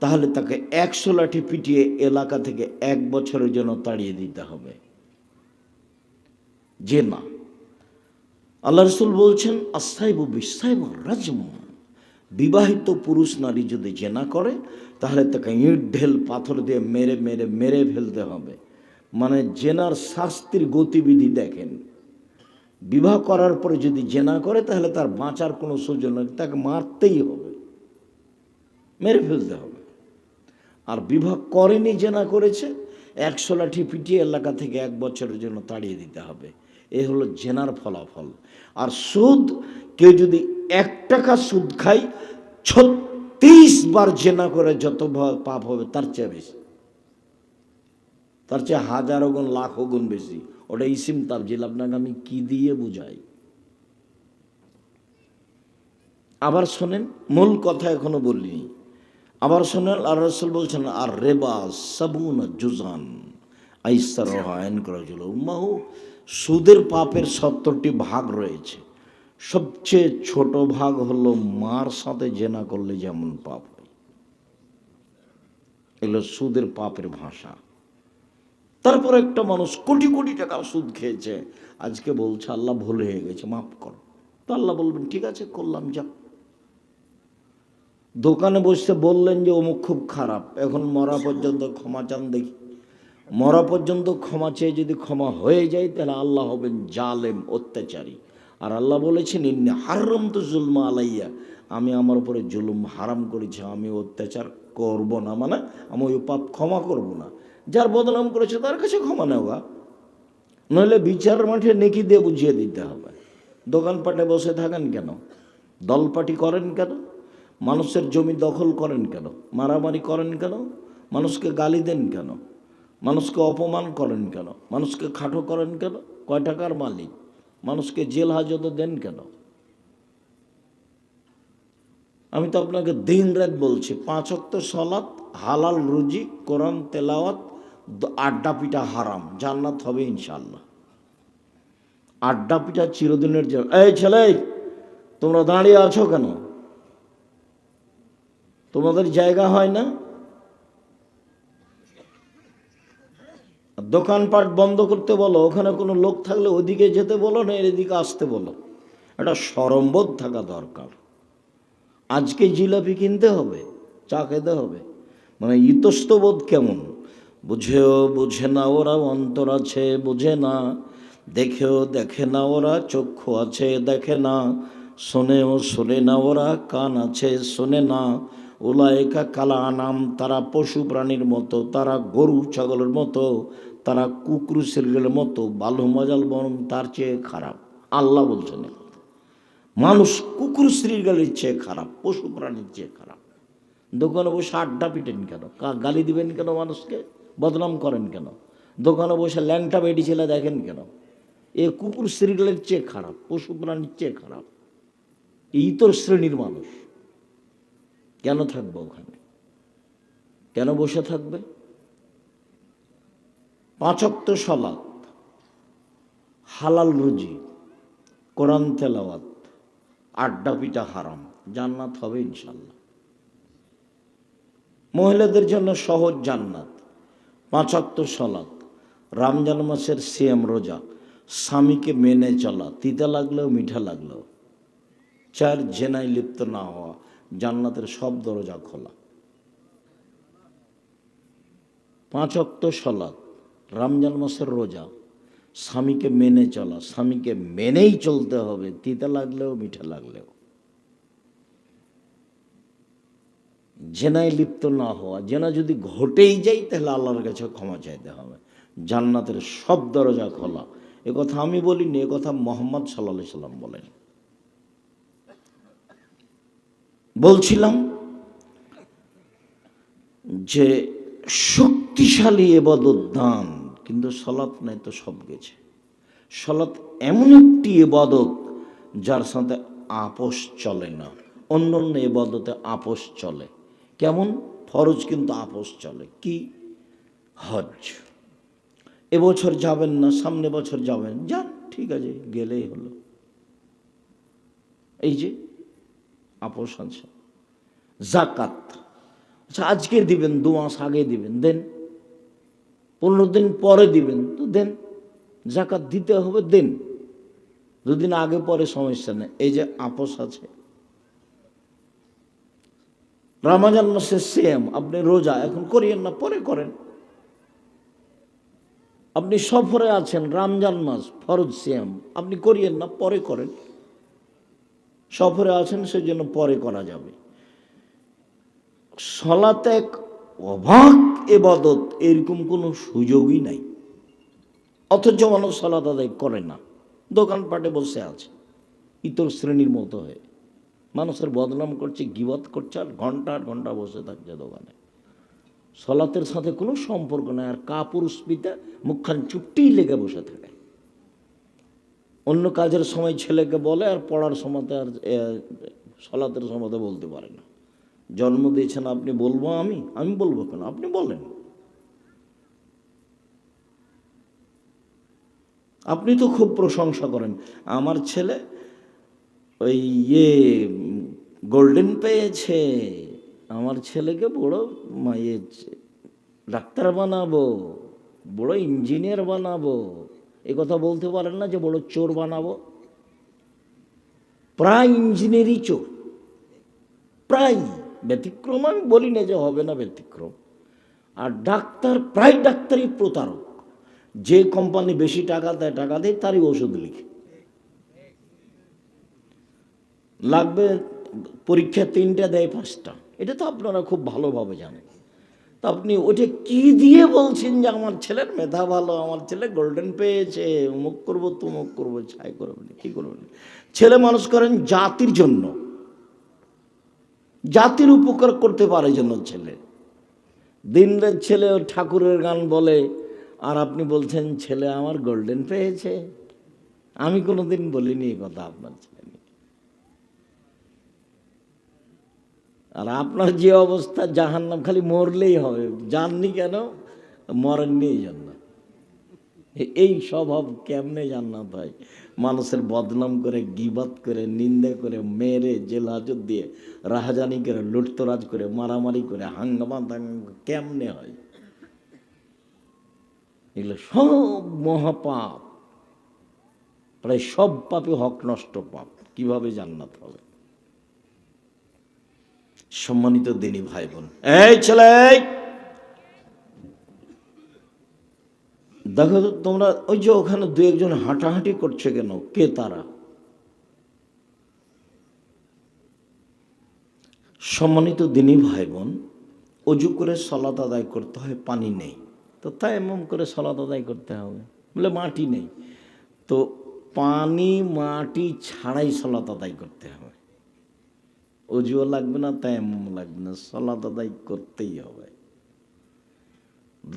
তাহলে তাকে 100 লাঠি পিটিয়ে এলাকা থেকে 1 বছরের জন্য তাড়িয়ে দিতে হবে। জেনা। আল্লাহ রসুল বলছেন, আসাইবু বিসাইব রাজম। বিবাহিত পুরুষ নারী যদি জেনা করে, তাহলে তাকে ইট ঢেল পাথর দিয়ে মেরে মেরে মেরে ফেলতে হবে। মানে জেনার শাস্তির গতিবিধি দেখেন। বিবাহ করার পরে যদি জেনা করে, তাহলে তার বাঁচার কোনো সুযোগ নেই, তাকে মারতেই হবে, মেরে ফেলতে হবে। আর বিবাহ করেনি, জেনা করেছে, 100 লাঠি পিটিয়ে এলাকা থেকে 1 বছরের জন্য তাড়িয়ে দিতে হবে। এ হলো জেনার ফলাফল। আর সুদ, কেউ যদি 1 টাকা সুদ খায়, 36 বার জেনা করে যত পাপ হবে, তার চেয়ে বেশি, তার চেয়ে হাজারো গুণ, লাখো গুণ বেশি। ওটা ইসিম তাবজিল, আপনাকে আমি কি দিয়ে বুঝাই। আবার শোনেন, মূল কথা এখনো বলিনি। আবার শোনেন, আল্লাহ রাসূল বলছেন, আর রেবা সাবুনা জুজান আইসার আইন করা ছিল উম্মাহু। সুদের পাপের 70টি ভাগ রয়েছে। সবচেয়ে ছোট ভাগ হলো মার সাথে জেনা করলে যেমন পাপ হয়। এগুলো সুদের পাপের ভাষা। তারপর একটা মানুষ কোটি কোটি টাকা সুদ খেয়েছে, আজকে বলছে আল্লাহ ভুল হয়ে গেছে, মাফ কর। তো আল্লাহ বলবেন, ঠিক আছে, করলাম, যা। দোকানে বসে বললেন যে অমুক খুব খারাপ, এখন মরা পর্যন্ত ক্ষমা চান দেখি। মরা পর্যন্ত ক্ষমা চেয়ে যদি ক্ষমা হয়ে যায়, তাহলে আল্লাহ হবেন জালেম, অত্যাচারী। আর আল্লাহ বলেছেন, ইন্নী হারামতু যুলমা আলাইয়া, আমি আমার উপরে জুলুম হারাম করেছি, আমি অত্যাচার করব না, মানে আমি ওই পাপ ক্ষমা করব না। যার বদনাম করেছে তার কাছে ক্ষমা নেওয়া, নইলে বিচার মাঠে নেকি দিয়ে বুঝিয়ে দিতে হবে। দোকানপাটে বসে থাকেন কেন? দলপাটি করেন কেন? মানুষের জমি দখল করেন কেন? মারামারি করেন কেন? মানুষকে গালি দেন কেন? মানুষকে অপমান করেন কেন? মানুষকে খাটো করেন কেন? কয় টাকার মালিক? মানুষকে জেল হাজতে দেন কেন? আমি তো আপনাকে দিন রাত বলছি, 5 ওয়াক্ত সালাত, হালাল রুজি, কোরআন তেলাওয়াত, আড্ডা পিটা হারাম, জান্নাত হবে ইনশাআল্লাহ। আড্ডা পিটা চিরদিনের জন্য। এই ছেলে, তোমরা দাঁড়িয়ে আছো কেন? তোমাদের জায়গা হয় না? দোকানপাট বন্ধ করতে বলো, ওখানে কোনো লোক থাকলে ওদিকে যেতে বলো, না এদিকে আসতে বলো। এটা শরমবোধ থাকা দরকার। আজকে জিলাপি কিনতে হবে, চা খেতে হবে, মানে ইতস্তবোধ কেমন? বুঝেও বুঝে না ওরা, অন্তর আছে বুঝে না, দেখেও দেখে না ওরা, চক্ষু আছে দেখে না, শোনেও শোনে না ওরা, কান আছে শোনে না। উলায়েকা কালা আনাম, তারা পশু প্রাণীর মতো, তারা গরু ছাগলের মতো, তারা কুকুর শ্রীগেলের মতো, বালু মজাল, বরং তার চেয়ে খারাপ। আল্লাহ বলছেন, মানুষ কুকুর শ্রীগালির চেয়ে খারাপ, পশু প্রাণীর চেয়ে খারাপ। দোকানে বসে আড্ডা পিটেন কেন? গালি দিবেন কেন? মানুষকে বদনাম করেন কেন? দোকানে বসে ল্যাংটা বেটি ছেলে দেখেন কেন? এ কুকুর সিরিয়ালের চেয়ে খারাপ, পশু প্রাণীর চেয়ে খারাপ। এই তোর শ্রেণীর মানুষ কেন থাকবে ওখানে? কেন বসে থাকবে? 5 ওয়াক্ত সালাত, হালাল রুজি, কোরআন তেলাওয়াত, আড্ডা পিটা হারাম, জান্নাত হবে ইনশাল্লাহ। মহিলাদের জন্য সহজ জান্নাত, 5 ওয়াক্ত সালাত, রমজান মাসের সিয়াম রোজা, স্বামীকে মেনে চলা, তিতা লাগলেও মিঠা লাগলেও, 4 জেনায় লিপ্ত না হওয়া, জান্নাতের সব দরজা খোলা। 5 ওয়াক্ত সালাত, রমজান মাসের রোজা, স্বামীকে মেনে চলা, স্বামীকে মেনেই চলতে হবে, তিতা লাগলেও মিঠা লাগলেও। জেনায় লিপ্ত না হওয়া, জেনা যদি ঘটেই যায় তাহলে আল্লাহর কাছে ক্ষমা চাইতে হবে, জান্নাতের সব দরজা খোলা। এ কথা আমি বলিনি, এ কথা মুহাম্মদ সাল্লাল্লাহু আলাইহি সাল্লাম বলেন। বলছিলাম যে শক্তিশালী ইবাদত দান, কিন্তু সালাত নাই তো সব গেছে। সালাত এমন একটি ইবাদত যার সাথে আপোষ চলে না। অন্য অন্য ইবাদতে আপোষ চলে, কেমন? ফরজ কিন্তু আপোষ চলে। কি? হজ। এবছর যাবেন না, সামনে বছর যাবেন, যান, ঠিক আছে, গেলেই হলো। এই যে আপোষ আছে। জাকাত, আচ্ছা আজকে দিবেন, 2 মাস আগে দিবেন, দেন। 15 দিন পরে দিবেন তো দেন, জাকাত দিতে হবে, দেন। 2 দিন আগে পরে সমস্যা নেই, এই যে আপোষ আছে। রমজান মাসের সিয়াম, আপনি রোজা এখন করিয়েন না, পরে করেন। আপনি সফরে আছেন, রমজান মাস ফরজ সিয়াম, আপনি করিয়েন না, পরে করেন। সফরে আছেন সেজন্য পরে করা যাবে। সালাত এক অবাক ইবাদত, এরকম কোনো সুযোগই নাই। অথচ মানুষ সালাত আদায় করে না, দোকানপাটে বসে আছে ইতর শ্রেণীর মতো হয়ে, মানুষের বদনাম করছে, গীবত করছে, আর ঘন্টা বসে থাকছে দোকানে। সালাতের সাথে কোনো সম্পর্ক নেই, আর কাপুরুষ পিতা মুখখান চুপটিই লেগে বসে থাকে। অন্য কাজের সময় ছেলেকে বলে, আর পড়ার সময় আর সালাতের সময় বলতে পারে না। জন্ম দিয়েছেন আপনি, বলবো আমি বলবো কেন? আপনি বলেন। আপনি তো খুব প্রশংসা করেন, আমার ছেলে ওই গোল্ডেন পেয়েছে, আমার ছেলেকে বড় ডাক্তার বানাবো, বড় ইঞ্জিনিয়ার বানাবো। এ কথা বলতে পারেন না যে বড় চোর বানাবো? প্রায় ইঞ্জিনিয়ারই চোর, প্রায়। ব্যতিক্রম আমি বলি না যে হবে না ব্যতিক্রম। আর ডাক্তার, প্রায় ডাক্তারই প্রতারক। যে কোম্পানি বেশি টাকা দেয় তারই ওষুধ লিখে। লাগবে পরীক্ষা 3টা দেয় 5টা, এটা তো আপনারা খুব ভালোভাবে জানেন। তা আপনি ওটা কি দিয়ে বলছেন যে আমার ছেলের মেধা ভালো, আমার ছেলে গোল্ডেন পেয়েছে, অমুক করবো তমুক করবো, ছাই করবেন, কি করবেন? ছেলে মানুষ করেন জাতির জন্য, জাতির উপকার করতে পারে জন্য ছেলে। দিন রাত ছেলে ঠাকুরের গান বলে, আর আপনি বলছেন ছেলে আমার গোল্ডেন পেয়েছে। আমি কোনোদিন বলিনি এই কথা আপনার ছেলে নিয়ে। আর আপনার যে অবস্থা, জাহান্নাম, খালি মরলেই হবে। জাননি কেন? মরেননি এই জন্য। এই স্বভাব কেমনে জান্নাত হয়? মানুষের বদনাম করে, গীবত করে, নিন্দা করে, মেরে, জেল হাজত দিয়ে, রাহাজানি করে, লুটতরাজ করে, মারামারি করে, হাঙ্গামা দাঙ্গা কেমনে হয়? এগুলো সব মহাপাপ, প্রায় সব পাপে হক নষ্ট পাপ। কিভাবে জান্নাত হবে? সম্মানিত দিনী ভাই বোন, এই ছেলে দেখো তো, তোমরা ওই যে ওখানে 2-1 হাঁটাহাঁটি করছে কেন? কে তারা? সম্মানিত দিনী ভাই বোন, অজু করে সালাত আদায় করতে হয়, পানি নেই, তো তায়াম্মুম করে সালাত আদায় করতে হবে। বলে মাটি নেই, তো পানি মাটি ছাড়াই সালাত আদায় করতে হবে। অজুও লাগবে না, তায়াম্মুম লাগবে না, সালাত আদায় করতেই হবে।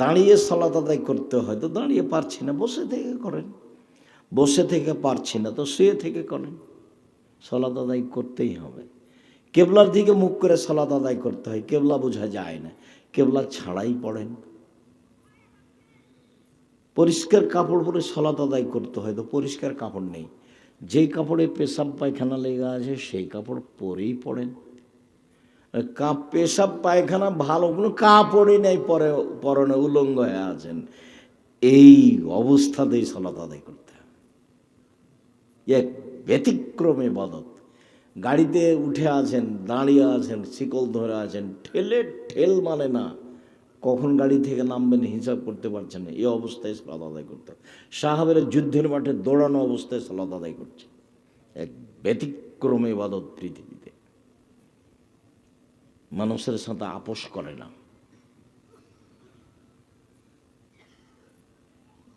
দাঁড়িয়ে সালাত আদায় করতে হয়, তো দাঁড়িয়ে পারছি না, বসে থেকে করেন। বসে থেকে পারছি না তো শুয়ে থেকে করেন, সালাত আদায় করতেই হবে। কেবলার দিকে মুখ করে সালাত আদায় করতে হয়, কেবলা বোঝা যায় না, কেবলা ছাড়াই পড়েন। পরিষ্কার কাপড় পরে সালাত আদায় করতে হয়, তো পরিষ্কার কাপড় নেই, যেই কাপড়ে পেশাব পায়খানা লেগে আছে সেই কাপড় পরেই পড়েন। পেশাব পায়খানা ভালো কোনো কাপড়ই নেই, পরনে উলঙ্গ হয়ে আছেন, এই অবস্থাতেই সালাত আদায় করতে হবে। এক ব্যতিক্রমে ইবাদত। গাড়িতে উঠে আছেন, দাঁড়িয়ে আছেন, শিকল ধরে আছেন, ঠেল মানে না, কখন গাড়ি থেকে নামবেন হিসাব করতে পারছেন না, এই অবস্থায় সালাত আদায় করতে হবে। সাহাবেরা যুদ্ধের মাঠে দৌড়ানো অবস্থায় সালাত আদায় করছে। এক ব্যতিক্রমে ইবাদত পৃথিবীতে, মানুষের সাথে আপোষ করে না।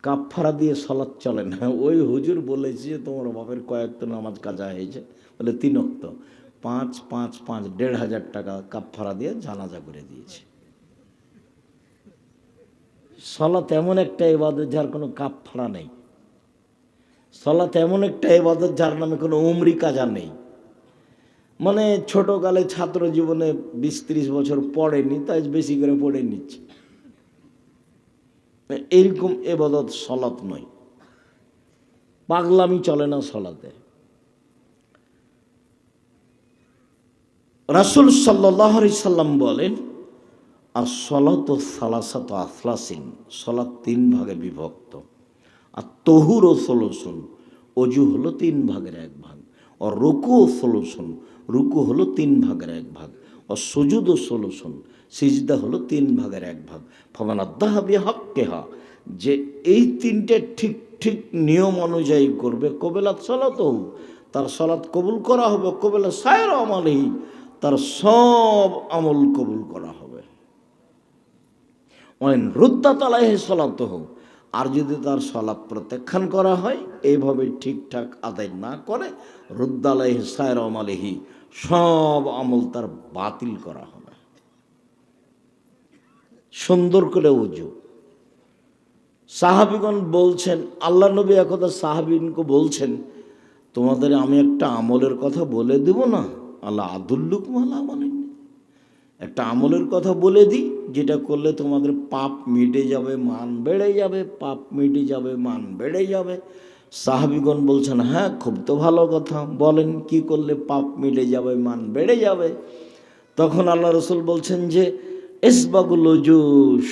কাফারা দিয়ে সালাত চলে না। ওই হুজুর বলেছে যে তোমার বাপের কয়েকটা নামাজ কাজা হয়েছে, বলে 3 ওয়াক্ত, 5 5 5 1,500 টাকা কাফারা দিয়ে জানাজা করে দিয়েছে। সালাত এমন একটা ইবাদত যার কোনো কাফারা নেই। সালাত এমন একটা ইবাদত যার নামে কোনো উমরি কাজা নেই। মানে ছোটকালে ছাত্র জীবনে 20-30 বছর পড়েনি, তাই বেশি করে পড়ে নিচ্ছে, এরকম ইবাদত সালাত নয়। পাগলামি চলে না সালাতে। রাসূল সাল্লাল্লাহু আলাইহি সাল্লাম বলেন, as-salatu salasatu aflasin, সালাত 3 ভাগে বিভক্ত। আর তহুর সলুসুন, অজু হলো 3 ভাগের 1 ভাগ। আর রুকু সলুসুন, রুকু হলো 3 ভাগের 1 ভাগ। আর সুজুদ সলুসুন, সিজদা হলো 3 ভাগের 1 ভাগ। ফামান আদ্দাহা বিহাক্কিহা, যে এই 3টে ঠিক ঠিক নিয়ম অনুযায়ী করবে, কবেলাত সালাতহু, তার সালাত কবুল করা হবে। কবেলা সায়ের আমালিহি, তার সব আমল কবুল করা হবে। ওয়াইন রুদ্দাত আলাইহি সালাতুহু, আর যদি তার সালাত প্রত্যাখ্যান করা হয়, এইভাবে ঠিকঠাক আদায় না করে, রুদ্দ আলাইহি সায়ের আমালিহি, সব আমল তার বাতিল করা হবে। সুন্দর করে উজু। সাহাবীগণ বলছেন, আল্লাহ নবী একদা সাহাবীনকে বলছেন, তোমাদের আমি একটা আমলের কথা বলে দেব না? আল্লাহ আদুল্লুকুম আলা আমালিন, একটা আমলের কথা বলে দিই, যেটা করলে তোমাদের পাপ মিটে যাবে, মান বেড়ে যাবে, পাপ মিটে যাবে, মান বেড়ে যাবে। সাহাবীগণ বলছেন, হ্যাঁ খুব তো ভালো কথা, বলেন কি করলে পাপ মিটে যাবে, মান বেড়ে যাবে? তখন আল্লাহ রসুল বলছেন যে ইসবাগুল উজু,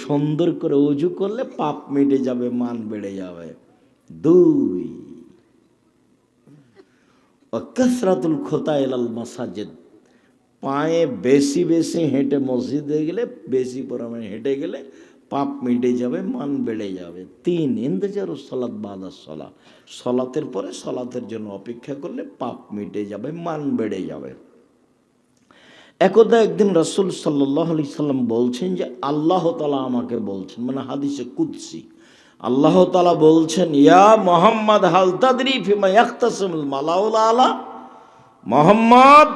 সুন্দর করে উজু করলে পাপ মিটে যাবে, মান বেড়ে যাবে। 2, কাসরাতুল খুতা ইলাল মাসাজিদ, পায়ে বেশি বেশি হেঁটে মসজিদে গেলে, বেশি পরিমাণে হেঁটে গেলে পাপ মিটে যাবে, মান বেড়ে যাবে। 3, ইন্তেজারুস সালাত বাদাস সালাহ, সালাতের পরে সালাতের জন্য অপেক্ষা করলে পাপ মিটে যাবে, মান বেড়ে যাবে। একদা একদিন রাসূল সাল্লাল্লাহু আলাইহি সাল্লাম বলছেন যে আল্লাহ তাআলা আমাকে বলছেন, মানে হাদিসে কুদসি, আল্লাহ তাআলা বলছেন, ইয়া মুহাম্মদ হাল তাদরি ফিমা ইয়াখতাসিমুল মালাউল আলা, মুহাম্মদ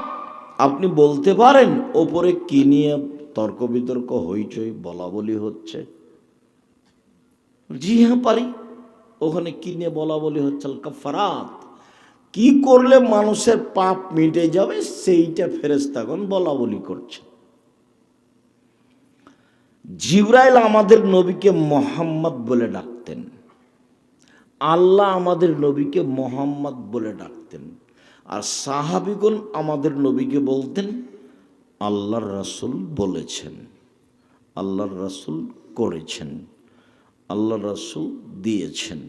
আপনি বলতে পারেন ওপরে কি নিয়ে তর্ক বিতর্ক হইচই বলা বলি হচ্ছে? জি হ্যাঁ পারি। ওখানে কি নিয়ে বলা বলি হচ্ছে? আল কাফারাত, কি করলে মানুষের পাপ মিটে যাবে সেইটা ফেরেশতাগণ বলা বলি করছে। জিবরাইল আমাদের নবীকে মোহাম্মদ বলে ডাকতেন, আল্লাহ আমাদের নবীকে মোহাম্মদ বলে ডাকতেন, আর সাহাবীগণ আমাদের নবীকে বলতেন আল্লাহর রাসূল বলেছেন, আল্লাহর রাসূল করেছেন, আল্লাহর রাসূল দিয়েছেন,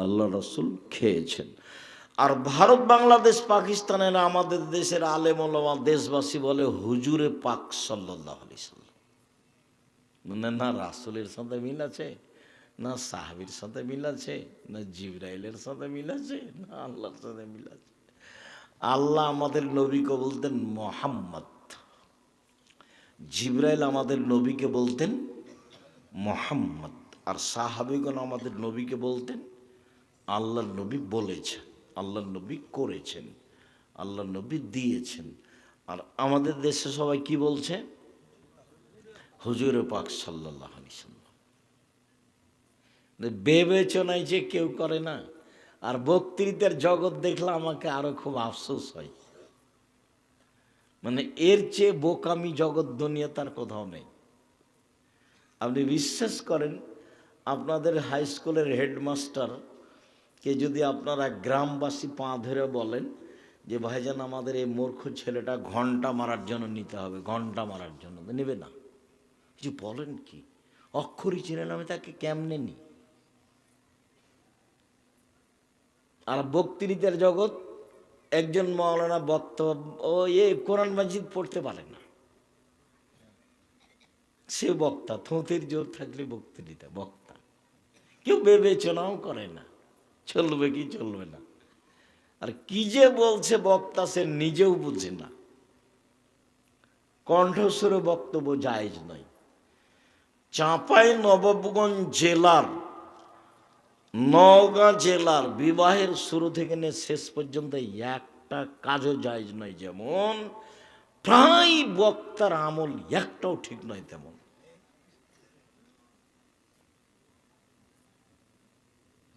আল্লাহর রাসূল খেয়েছেন। আর ভারত, বাংলাদেশ, পাকিস্তানের আমাদের দেশের আলেম ওলামা দেশবাসী বলে হুজুরে পাক সাল্লাল্লাহু আলাইহি সাল্লাম। মানে না রাসূলের সাথে মিল আছে, না সাহাবীর সাথে মিল আছে, না জিবরাইলের সাথে মিল আছে, না আল্লাহর সাথে মিল আছে। আল্লাহ আমাদের নবীকে বলতেন মুহাম্মদ, জিবরাইল আমাদের নবীকে বলতেন মুহাম্মদ, আর সাহাবীগণ আমাদের নবীকে বলতেন আল্লাহর নবী বলেছেন, আল্লাহর নবী করেছেন, আল্লাহর নবী দিয়েছেন। আর আমাদের দেশে সবাই কি বলছে? হুজুরে পাক সাল্লাল্লাহু আলাইহি সাল্লাম। বিবেচনায় যে কেউ করে না, আর বক্তৃতার জগৎ দেখলে আমাকে আরো খুব আফসোস হয়। মানে এর চেয়ে বোকামি জগৎ দুনিয়া তার কোথাও নেই। আপনি বিশ্বাস করেন, আপনাদের হাই স্কুলের হেডমাস্টার কে যদি আপনারা গ্রামবাসী পা ধরে বলেন যে ভাইজান আমাদের এই মূর্খ ছেলেটা ঘন্টা মারার জন্য নিতে হবে, ঘন্টা মারার জন্য, নেবে না। কিছু বলেন কি, অক্ষরই চিনে না, আমি তাকে কেমনে নি? আর বক্তৃতার জগৎ, একজন মাওলানা বক্তব্য ও কোরআন মাজিদ পড়তে পারে না, সে বক্তা, থুঁতির জোর থাকলে বক্তৃতা বক্তা। কেউ বিবেচনাও করে না চলবে কি চলবে না। আর কি যে বলছে বক্তা সে নিজেও বুঝে না। কণ্ঠস্বরে বক্তব্য জায়েজ নয়। চাঁপাই নবাবগঞ্জ জেলার, নওগাঁ জেলার বিবাহের শুরু থেকে নিয়ে শেষ পর্যন্ত একটা কাজও জায়েজ নয় যেমন, প্রায় বক্তার আমল একটাও ঠিক নয় তেমন।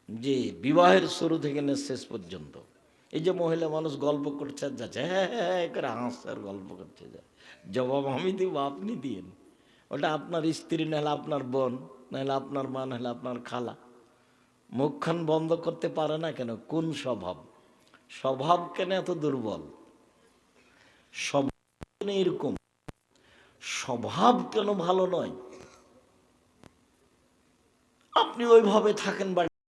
যে বিবাহের শুরু থেকে নিয়ে শেষ পর্যন্ত, এই যে মহিলা মানুষ গল্প করছে আর যাচ্ছে, হ্যাঁ হ্যাঁ হ্যাঁ করে হাসছে আর গল্প করছে, যায় জবাব আমি দিব, আপনি দিন। ওটা আপনার স্ত্রী, নাহলে আপনার বোন, নাহলে আপনার মা, নাহলে আপনার খালা। মুখখান বন্ধ করতে পারে না কেন? কোন স্বভাব? স্বভাব কেন এত দুর্বল? স্বভাব কেন এরকম? স্বভাব কেন ভালো নয়? আপনি ওইভাবে থাকেন বাড়ি